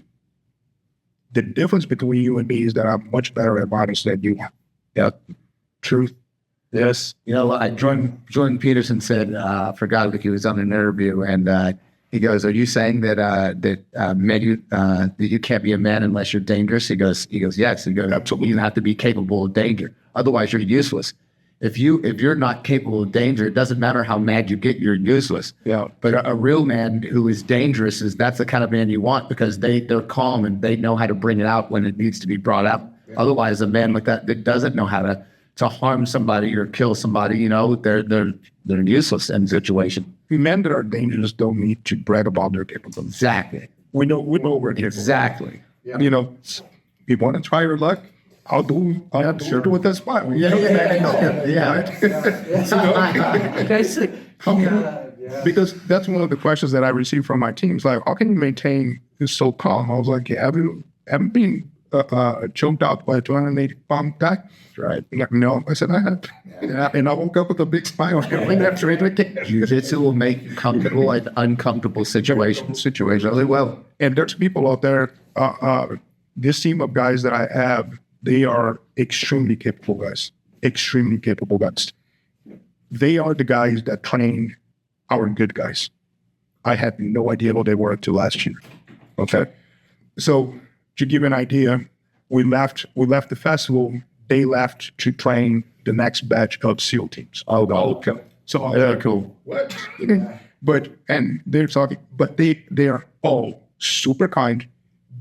The difference between you and me is that I'm much better at violence than you have. Yeah. Truth. Yes. You know, Jordan Peterson said, I forgot that he was on an interview, and he goes, "Are you saying that that you can't be a man unless you're dangerous?" He goes, "Yes." He goes, "Absolutely. You have to be capable of danger. Otherwise, you're useless. If you're not capable of danger, it doesn't matter how mad you get, you're useless. Yeah. But a real man who is dangerous that's the kind of man you want because they're calm and they know how to bring it out when it needs to be brought out. Yeah. Otherwise, a man like that doesn't know how to harm somebody or kill somebody, you know, they're useless in the situation. Men that are dangerous don't need to brag about their capabilities. Exactly. We know we're capable. Exactly. Yeah. You know, if you want to try your luck, I'll do it with that spot. Because that's one of the questions that I receive from my teams. Like, how can you maintain this so calm? I was like, haven't been choked out by a 280-pound guy. Right. Like, no, I said I have. Yeah. And I woke up with a big smile. Jiu-Jitsu will make comfortable and uncomfortable situations really well. And there's people out there. This team of guys that I have, they are extremely capable guys. Extremely capable guys. They are the guys that train our good guys. I had no idea what they were until last year. Okay. So to give you an idea, we left the festival. They left to train the next batch of SEAL teams. Oh, okay. So yeah, cool. What? But they are all super kind,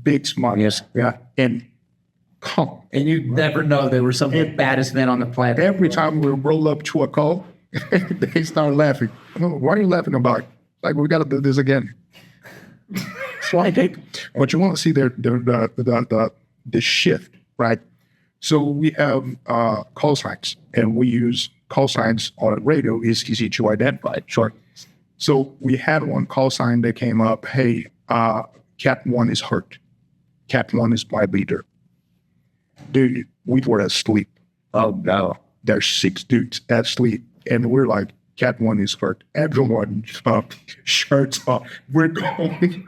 big smiles. Yes. Yeah. And calm. And you never know they were some of the baddest men on the planet. Every time we roll up to a call, they start laughing. Oh, what are you laughing about? Like, we got to do this again. But you want to see the shift, right? So we have call signs, and we use call signs on radio. It's easy to identify. Sure. So we had one call sign that came up. Hey, Cat 1 is hurt. Cat 1 is my leader. Dude, we were asleep. Oh no. There's 6 dudes asleep, and we're like, Cat 1 is hurt. Everyone up, shirts off. We're going.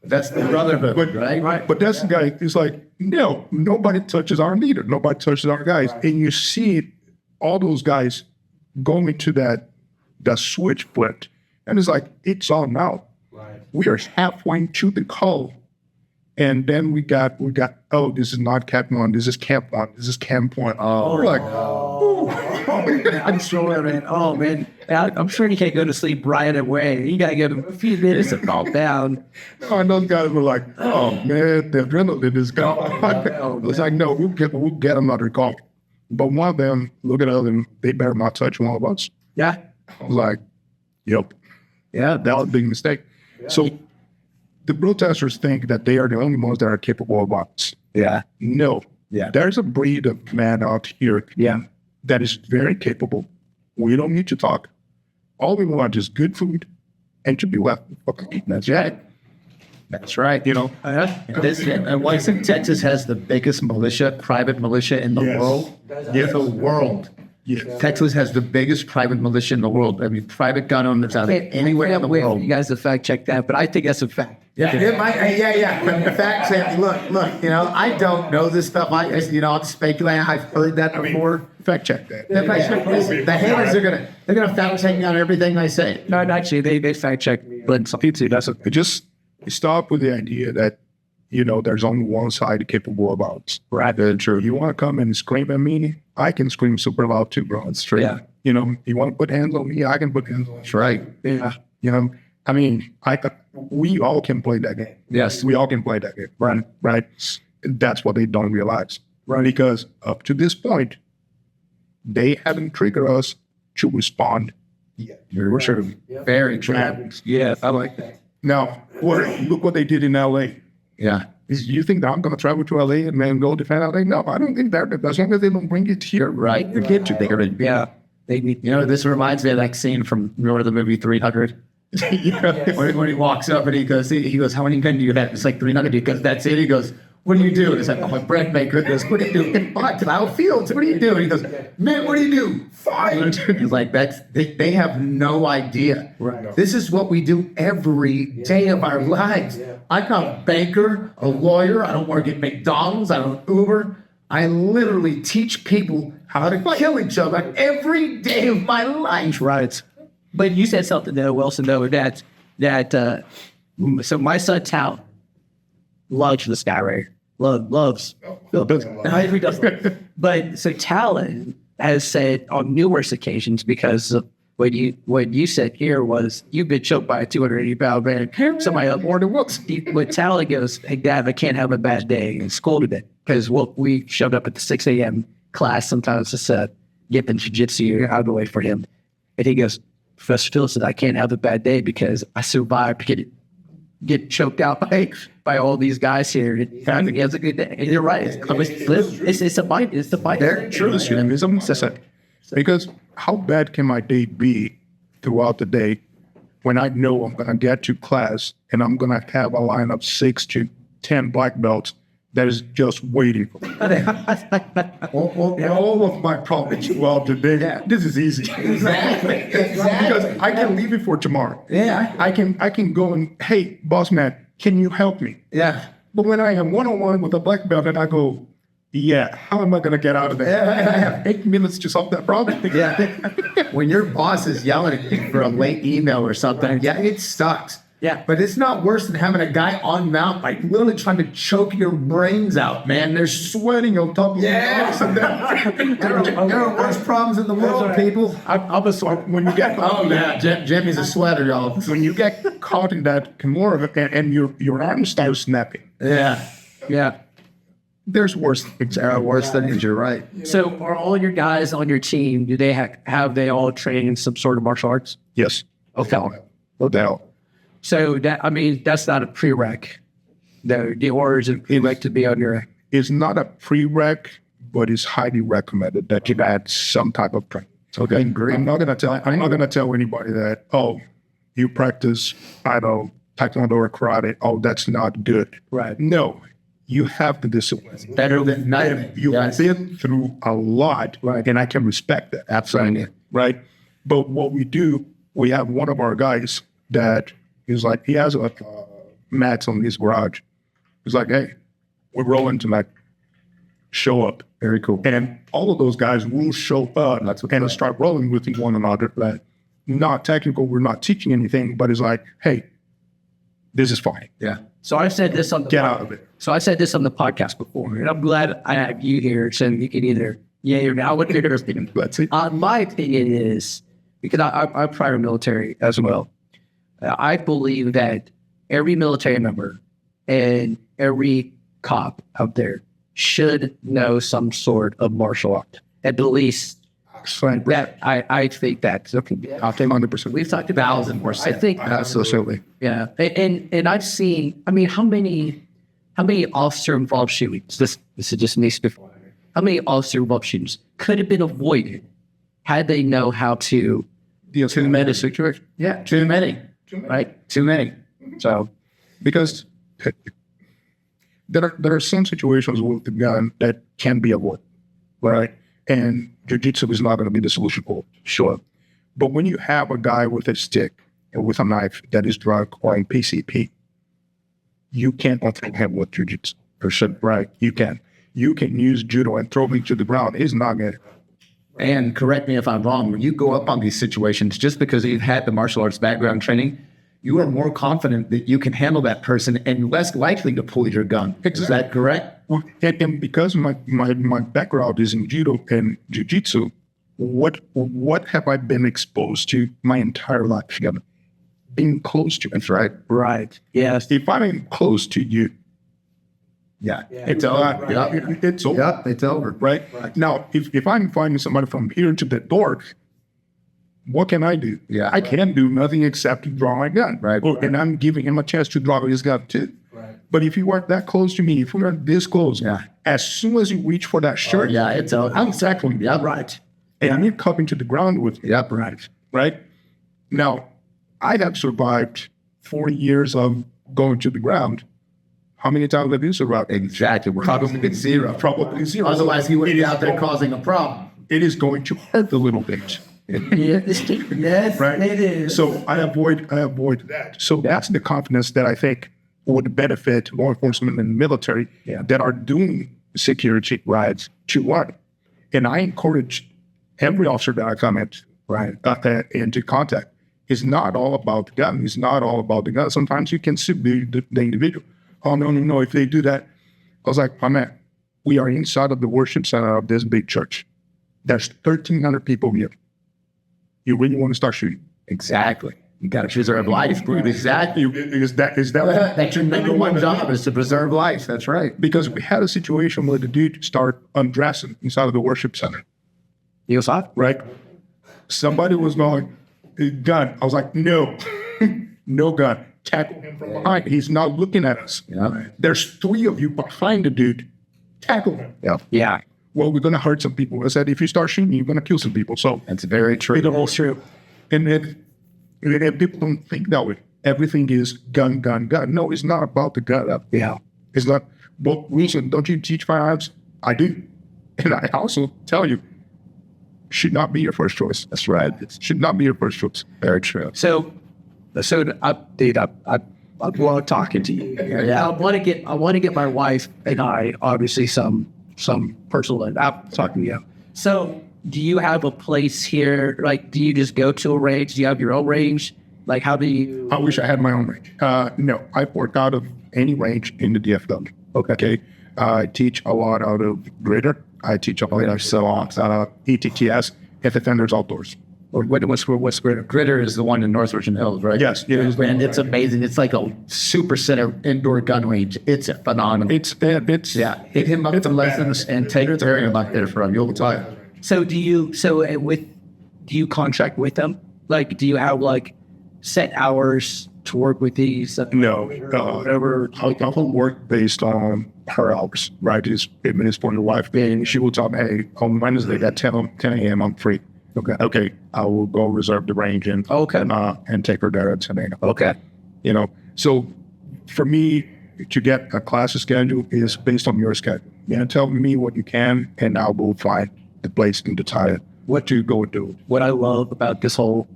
That's the brotherhood, right? But that's the guy who's like, no, nobody touches our leader. Nobody touches our guys. Right. And you see all those guys going to that switch flip. And it's like, it's on now. Right. We are halfway to the call. And then we got, oh, this is not Cat 1. This is Camp 1. This is Camp 1. Oh, we're like, I'm sure, man. Oh, man. I'm sure you can't go to sleep right away. You got to give them a few minutes to calm down. And those guys were like, oh, man, the adrenaline is gone. It's like, no, we'll get another call. But one of them look at us and they better not touch one of us. Yeah. I was like, yep. Yeah. That was a big mistake. Yeah. So the protesters think that they are the only ones that are capable of violence. Yeah. No. Yeah. There's a breed of man out here that is very capable. We don't need to talk. All we want is good food and to be left. Okay. That's right. That's right. You know? Wilson, Texas has the biggest private militia in the world. Yeah. The world. Yeah. Texas has the biggest private militia in the world. I mean, private gun owners out there anywhere in the world. You guys to fact check that, but I think that's a fact. Yeah. But the fact is, look, you know, I don't know this stuff. I'll speculate. I've heard that before. Fact check that. The haters they're gonna fact check me on everything I say. No, actually, they fact check me, but some people Just stop with the idea that, you know, there's only one side capable of violence. Right. True. You want to come and scream at me? I can scream super loud too, bro. It's true. Yeah. You know, you want to put hands on me? I can put hands on you. That's right. Yeah. You know, I mean, we all can play that game. Yes. We all can play that game. Right. That's what they don't realize. Right. Because up to this point, they haven't triggered us to respond. Yeah. For sure. Very true. Yeah, I like that. Now, look what they did in LA. Yeah. You think that I'm going to travel to LA and then go defend LA? No, I don't think that. As long as they don't bring it here, Right. You get to there. Yeah. They need, You know, this reminds me of that scene from the movie 300. when he walks up and he goes, how many men do you have? It's like 300. He goes, that's it. He goes, what do you do? And it's like, I'm a bread maker. He goes, what do you do? In Plow Fields. What do you do? And he goes, man, what do you do? Fight. He's like, they have no idea. Right. This is what we do every day of our lives. I'm a banker, a lawyer. I don't work at McDonald's. I don't Uber. I literally teach people how to kill each other every day of my life. right. But you said something though, Wilson, though, so my son Tal loves this guy right here. Loves. He does. But so Tal has said on numerous occasions, because what you said here was you've been choked by a 280-pound man. Somebody up more than whoops. When Tal goes, hey Dad, I can't have a bad day in school today because we showed up at the 6 a.m. class sometimes to get the jiu-jitsu out of the way for him, and he goes, Professor Phil said I can't have a bad day because I survived get choked out by all these guys here. And he has a good day. And you're right. It's a fight. It's the fight. Very true. Because how bad can my day be throughout the day when I know I'm going to get to class and I'm going to have a line of 6 to 10 black belts that is just waiting for me? All of my problems throughout the day. This is easy. Exactly. Because I can leave it for tomorrow. Yeah. I can go and, hey, boss man, can you help me? Yeah. But when I am one-on-one with a black belt and I go, yeah, how am I going to get out of there? I have 8 minutes to solve that problem. Yeah. When your boss is yelling at you for a late email or something, yeah, it sucks. Yeah. But it's not worse than having a guy on mount, like literally trying to choke your brains out, man. They're sweating on top of your nose. There are worse problems in the world, people. I'm a sweat when you get Jimmy's a sweater, y'all. when you get caught in that kimura and your arm starts snapping. Yeah. Yeah. There's worse things. Worse things, you're right. So are all your guys on your team, do they have they all trained in some sort of martial arts? Yes. Okay. No doubt. So that's not a prereq. The orders of prereq to be on your. It's not a prereq, but it's highly recommended that you add some type of training. Okay. I'm not gonna tell anybody that, oh, you practice, I don't taekwondo or karate. Oh, that's not good. Right. No. You have the discipline. Better than nothing. You've been through a lot, right? And I can respect that. Absolutely. Right? But what we do, we have one of our guys that is like, he has a mats on his garage. He's like, hey, we're rolling tonight. Show up. Very cool. And all of those guys will show up and start rolling with one another. But not technical, we're not teaching anything, but it's like, hey, this is fine. Yeah. So I said this on the Get out of it. So I said this on the podcast before, and I'm glad I have you here so you can either Yeah, you're now what your opinion. Let's see. My opinion is, because I'm prior military as well, I believe that every military member and every cop out there should know some sort of martial art. At least that I think that's okay. I'll take 100%. We've talked about it more. I think Absolutely. yeah, and I've seen. I mean, how many officer involved shootings? This is just me speaking. How many officer involved shootings could have been avoided had they know how to Deal to manage a situation? Yeah, too many. Right, too many. So Because there are some situations with the gun that can be avoided, right? And jiu-jitsu is not going to be the solution for it. Sure. But when you have a guy with a stick and with a knife that is drunk or in PCP, you can't throw him with jiu-jitsu. Right? You can. You can use judo and throw him to the ground. It's not going to. And correct me if I'm wrong, when you go up on these situations, just because you've had the martial arts background training, you are more confident that you can handle that person and less likely to pull your gun. Is that correct? Well, and because my background is in judo and jiu-jitsu, what have I been exposed to my entire life? Being close to it, right? right, yes, If I'm close to you, It's over. it's over. Yep, it's over. Right? Now, if I'm finding somebody from here to the door, what can I do? Yeah. I can't do nothing except draw my gun. Right. And I'm giving him a chance to draw his gun too. Right. But if you weren't that close to me, if we weren't this close, as soon as you reach for that shirt, Yeah, it's over. I'm tackling you. right. And you're coming to the ground with me. Yep, right. Right? Now, I have survived 40 years of going to the ground. How many times have you survived? Exactly. We're talking zero. Probably zero. Otherwise, he would It be is out there going- causing a problem. It is going to hurt a little bit. Yes, Right? it is. So I avoid that. So that's the confidence that I think would benefit law enforcement and military that are doing security rides to run. And I encourage every officer that I come into contact. It's not all about the gun. It's not all about the gun. Sometimes you can subdue the individual. Oh, no. If they do that, I was like, my man, we are inside of the worship center of this big church. There's 1,300 people here. You really want to start shooting? Exactly. You got to preserve life. Exactly. Is that That's your number one job is to preserve life. That's right. because we had a situation where the dude started undressing inside of the worship center, You saw? right? Somebody was going, gun. I was like, no, no gun. Tackle him from behind. He's not looking at us. Yeah. There's 3 of you behind the dude. Tackle him. Yeah, Well, we're going to hurt some people. I said, if you start shooting, you're going to kill some people. So That's very true. it all true. And people don't think that way. Everything is gun. No, it's not about the gun. yeah. It's not. Well, Wilson, don't you teach firearms? I do. And I also tell you, should not be your first choice. That's right. It should not be your first choice. Very true. So I love talking to you. Yeah. I want to get my wife and I obviously some personal. I'm talking to you. So, do you have a place here? Like, do you just go to a range? Do you have your own range? Like, how do you? I wish I had my own range. No, I work out of any range in the DFW. Okay. I teach a lot out of Greater. I teach a lot of ETTS, and Defenders Outdoors. What's greater? Gritter is the one in North Virginia Hills, right? Yes, it is. And it's amazing. It's like a super center indoor gun range. It's phenomenal. It's Hit him up to lessons and take it to him up there from. You'll tell you. So do you contract with them? Like, do you have like set hours to work with these? No, whatever. I work based on her hours, right? It's for your wife. And she will tell me, hey, on Wednesday at 10 a.m. I'm free. Okay. I will go reserve the range and take her there at 10 a.m. Okay. So for me to get a class schedule is based on your schedule. Tell me what you can, and I will find the place and decide what to go do. What I love about this whole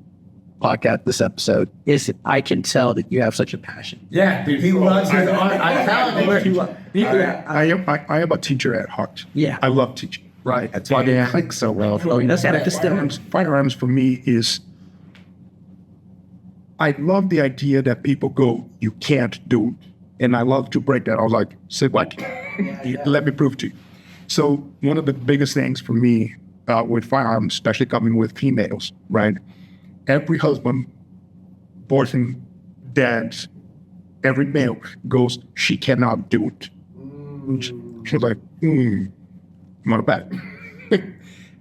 podcast, this episode, is I can tell that you have such a passion. Yeah, dude, he loves his art. I am a teacher at heart. Yeah. I love teaching. Right. That's why they click so well. Oh, that's the Firearms for me is, I love the idea that people go, you can't do it. And I love to break that. I was like, say what? Let me prove to you. So one of the biggest things for me with firearms, especially coming with females, right? Every husband, boyfriend, dads, every male goes, she cannot do it. She's like, not bad.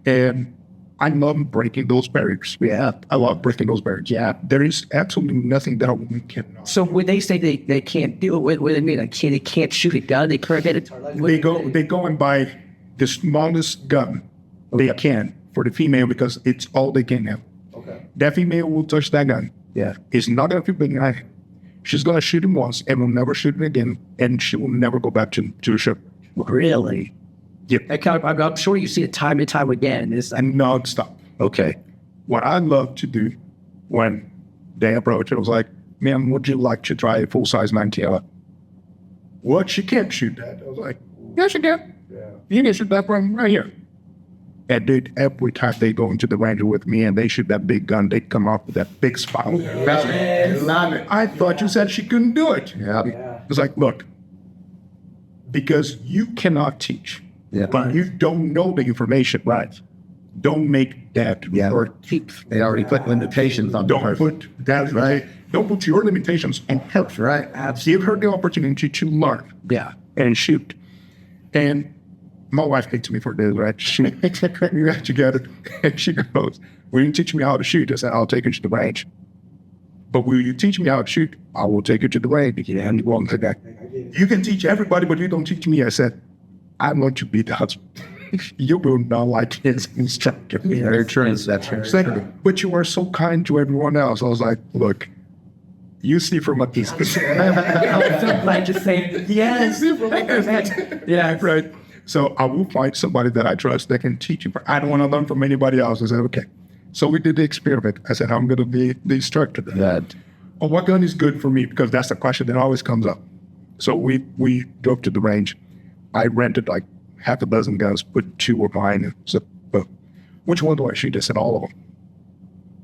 And I love breaking those barriers. Yeah. I love breaking those barriers. Yeah. There is absolutely nothing that a woman cannot. So when they say they can't do it, what do they mean? Like, they can't shoot a gun? They can't get it? They go and buy the smallest gun they can for the female because it's all they can have. Okay. That female will touch that gun. Yeah. It's not going to be big enough. She's going to shoot him once and will never shoot him again, and she will never go back to the ship. Really? Yeah. I'm sure you see it time and time again. And nonstop. Okay. What I love to do when they approach, it was like, ma'am, would you like to try a full-size 19? What? She can't shoot that. I was like, yeah, she can. Yeah. You can shoot that from right here. And dude, every time they go into the range with me and they shoot that big gun, they come off with that big smile. I thought you said she couldn't do it. Yeah. It's like, look, because you cannot teach, but you don't know the information. Right. Don't make that or keep. They already put limitations on Don't put that right. Don't put your limitations on her. Right. Give her the opportunity to learn. Yeah. And shoot. And my wife hates me for this, right? She got together and she goes, will you teach me how to shoot? I said, I'll take you to the range. But will you teach me how to shoot? I will take you to the range. Yeah, and you won't take that. You can teach everybody, but you don't teach me. I said, I want to be the husband. You will not like his instructor. Very true. That's true. But you are so kind to everyone else. I was like, look, you see from a piece. I just say, yes. Yeah, right. So I will find somebody that I trust that can teach you. I don't want to learn from anybody else. I said, okay. So we did the experiment. I said, I'm going to be the instructor. Oh, what gun is good for me? Because that's the question that always comes up. So we drove to the range. I rented like half a dozen guns, put 2 of mine. So, which one do I shoot? I said, all of them.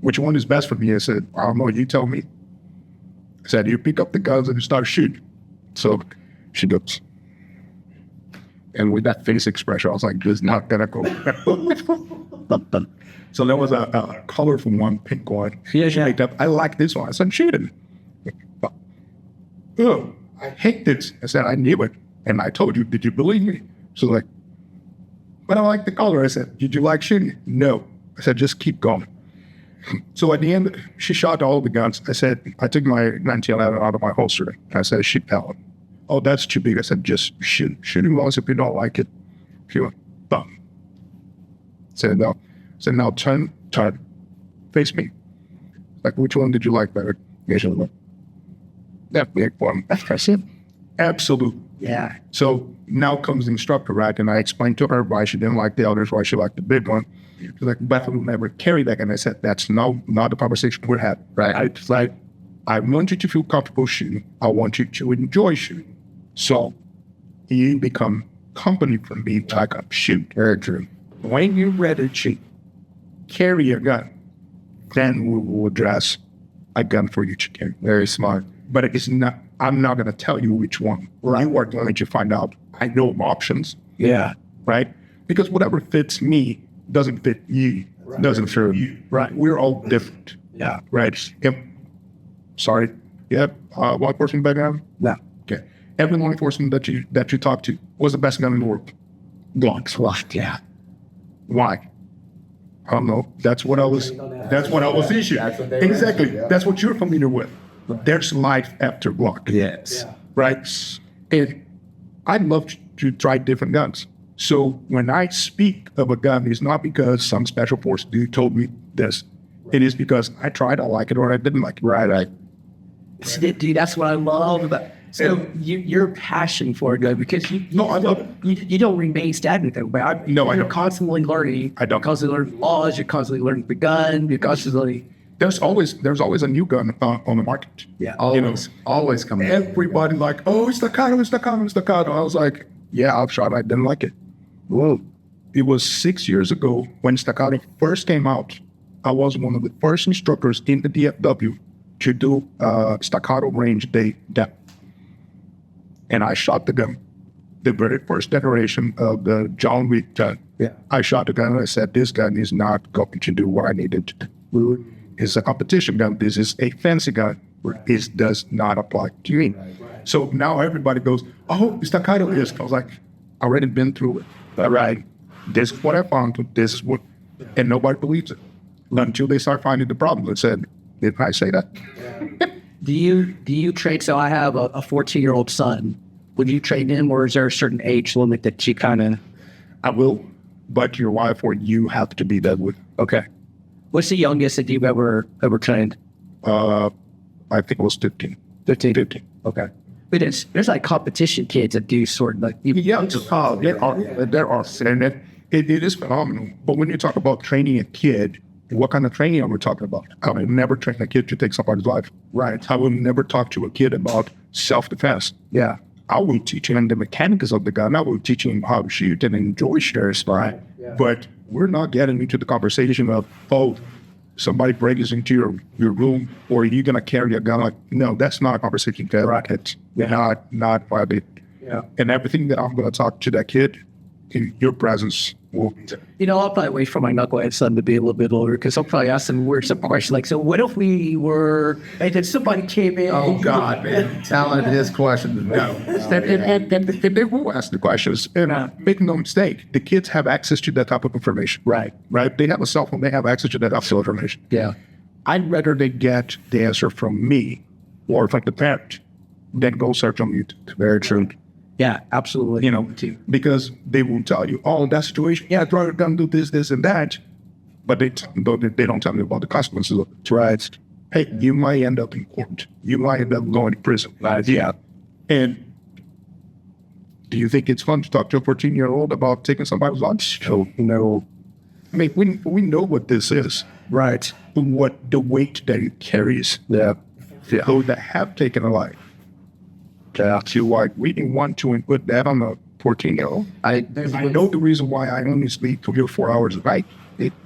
Which one is best for me? I said, I don't know. You tell me. I said, you pick up the guns and you start shooting. So she goes. And with that face expression, I was like, this is not going to go. So there was a colorful one, pink one. Yeah, she picked up, I like this one. I said, shoot it. Oh, I hate this. I said, I knew it. And I told you, did you believe me? She was like, but I like the color. I said, did you like shooting? No. I said, just keep going. So at the end, she shot all the guns. I said, I took my 1911 out of my holster. I said, shoot that one. Oh, that's too big. I said, just shoot. Shoot him once if you don't like it. She went, bum. I said, no. I said, now turn. Face me. Like, which one did you like better? That big one. That's it. Absolutely. Yeah. So now comes the instructor, right? And I explained to her why she didn't like the others, why she liked the big one. She's like, Beth will never carry that. And I said, that's not the conversation we're having. Right. I want you to feel comfortable shooting. I want you to enjoy shooting. So you become company for me to like a shoot. Very true. When you're ready to shoot, carry a gun. Then we will address a gun for you to carry. Very smart. But it's not. I'm not going to tell you which one. Right. You are going to find out. I know options. Yeah. Right? Because whatever fits me doesn't fit you. Right. Doesn't fit you. Right. We're all different. Yeah. Right. Yep. Sorry. Yep. Law enforcement background? No. Okay. Every law enforcement that you talk to was the best gun in the world. Glocks. Yeah. Why? I don't know. That's what I was issued. Exactly. That's what you're familiar with. But there's life after Glock. Yes. Yeah. Right? And I'd love to try different guns. So when I speak of a gun, it's not because some special force dude told me this. It is because I tried, I like it, or I didn't like it. Right. Dude, that's what I love about. So your passion for it, though, because you don't remain stagnant though. But you're constantly learning. I don't. You're constantly learning laws. You're constantly learning the gun. You're constantly. There's always a new gun on the market. Yeah, always coming. Everybody like, oh, staccato. I was like, yeah, I've shot. I didn't like it. Whoa. It was 6 years ago when staccato first came out. I was one of the first instructors in the DFW to do staccato range day depth. And I shot the gun. the very first generation of the John Wick gun. Yeah. I shot the gun and I said, this gun is not going to do what I needed to do. It's a competition gun. This is a fancy gun. This does not apply to me. So now everybody goes, oh, it's that kind of risk. I was like, I already been through it. All right. This is what I found. This is what, and nobody believes it until they start finding the problem. And said, did I say that? Do you train? So I have a 14-year-old son. Would you train him, or is there a certain age limit that you kind of? I will, but your wife or you have to be that with. Okay. What's the youngest that you've ever trained? I think it was 15. 15. Okay. But there's like competition kids that do sort of like Yeah, there are, and it is phenomenal. But when you talk about training a kid, what kind of training are we talking about? I will never train a kid to take somebody's life. Right. I will never talk to a kid about self-defense. Yeah. I will teach him the mechanics of the gun. I will teach him how to shoot and enjoy shares. Right. Yeah. But we're not getting into the conversation of, oh, somebody breaks into your room, or you're going to carry a gun. Like, no, that's not a conversation. Right. It's not private. Yeah. And everything that I'm going to talk to that kid in your presence will be there. I'll probably wait for my knucklehead son to be a little bit older, because I'll probably ask him some questions like, so what if we were, and then somebody came in? Oh, God, man. Talent his questions. No. And they will ask the questions. And make no mistake, the kids have access to that type of information. Right. Right? They have a cell phone. They have access to that type of information. Yeah. I'd rather they get the answer from me, or if like the parent, than go search on YouTube. Very true. Yeah, absolutely. Because they will tell you, oh, that situation, yeah, draw your gun, do this, and that. But they don't tell me about the consequences of it. Right. Hey, you might end up in court. You might end up going to prison. Right. Yeah. And do you think it's fun to talk to a 14-year-old about taking somebody's life? No. I mean, we know what this is. Right. What the weight that it carries. Yeah. Those that have taken a life. We didn't want to put that on a 14-year-old. I know the reason why I only sleep 3 or 4 hours a night.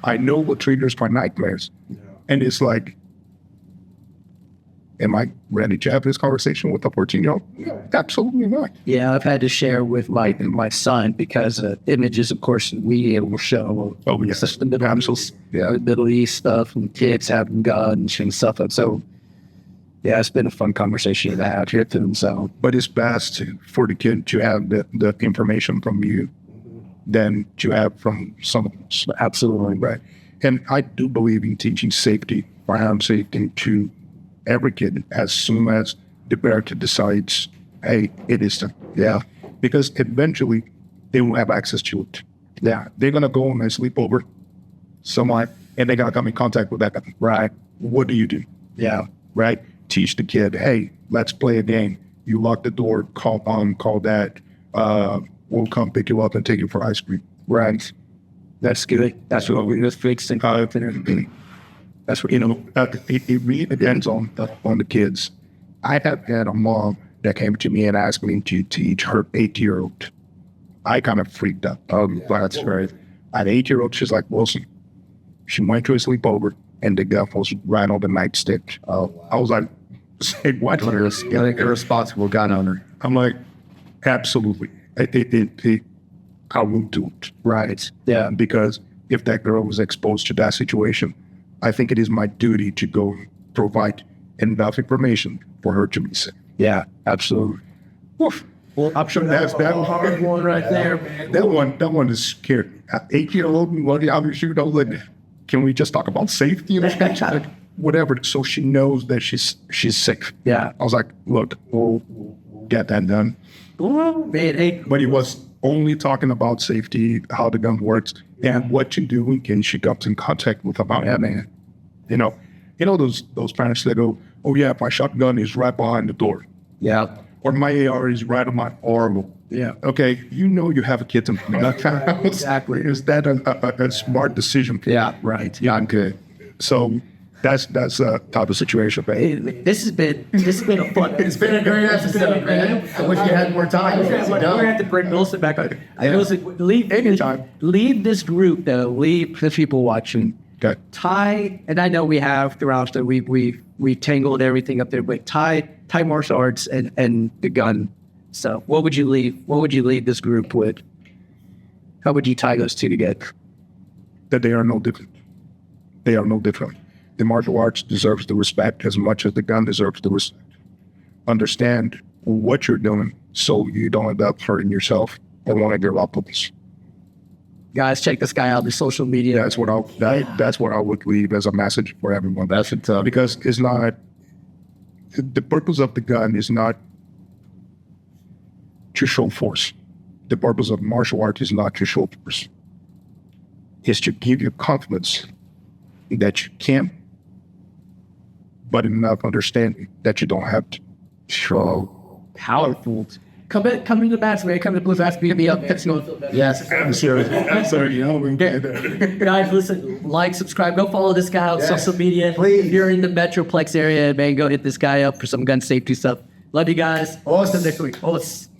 I know what triggers my nightmares. Yeah. And it's like, am I ready to have this conversation with a 14-year-old? No, absolutely not. Yeah, I've had to share with my son, because images, of course, we will show. Oh, yes. The Middle East stuff, and kids having guns and stuff. And so, yeah, it's been a fun conversation to have with him. So, but it's best for the kid to have the information from you than to have from someone else. Absolutely. Right. And I do believe in teaching safety, firearm safety, to every kid as soon as the parent decides, hey, it is time. Yeah. Because eventually they will have access to it. Yeah. They're going to go on a sleepover somewhere, and they're going to come in contact with that. Right. What do you do? Yeah. Right. Teach the kid, hey, let's play a game. You lock the door, call mom, call dad. We'll come pick you up and take you for ice cream. Right. That's good. That's what we're fixing. That's what, it really depends on the kids. I have had a mom that came to me and asked me to teach her 8-year-old. I kind of freaked out. Oh, that's right. An 8-year-old, she's like, Wilson, she went to a sleepover, and the gun was right on the nightstick. I was like, say what? You're like a responsible gun owner. I'm like, absolutely. I will do it. Right. Yeah. Because if that girl was exposed to that situation, I think it is my duty to go provide enough information for her to be safe. Yeah, absolutely. Woof. Well, I'm sure that's that hard one right there. That one is scary. 8-year-old, what I'll shoot. I was like, can we just talk about safety and whatever? So she knows that she's safe. Yeah. I was like, look, we'll get that done. But he was only talking about safety, how the gun works, and what to do when she comes in contact with a man. You know those parents that go, oh yeah, my shotgun is right behind the door. Yeah. Or my AR is right on my arm. Yeah. Okay. You have a kid in that exactly. Is that a smart decision? Yeah. Right. Yeah. Okay. So that's a type of situation. This has been a fun. It's been a great episode, man. I wish you had more time. We're gonna have to bring Wilson back. Leave this group though. Leave the people watching. Okay. Thai, and I know we have throughout we tangled everything up there, but Thai martial arts and the gun. So what would you leave this group with? How would you tie those two together? That they are no different. They are no different. The martial arts deserves the respect as much as the gun deserves the respect. Understand what you're doing so you don't end up hurting yourself or one of your loved ones. Guys, check this guy out. The social media. That's what I would leave as a message for everyone. That's it. Because it's not, the purpose of the gun is not to show force. The purpose of martial art is not to show force. It's to give you confidence that you can, but enough understanding that you don't have to. So Powerful. Come to the match, man. Come to the Blue Fast. Beat me up. Yes. I'm sorry. Guys, listen, like, subscribe, go follow this guy on social media. Please. If you're in the Metroplex area, man, go hit this guy up for some gun safety stuff. Love you guys. Awesome. Next week. Awesome.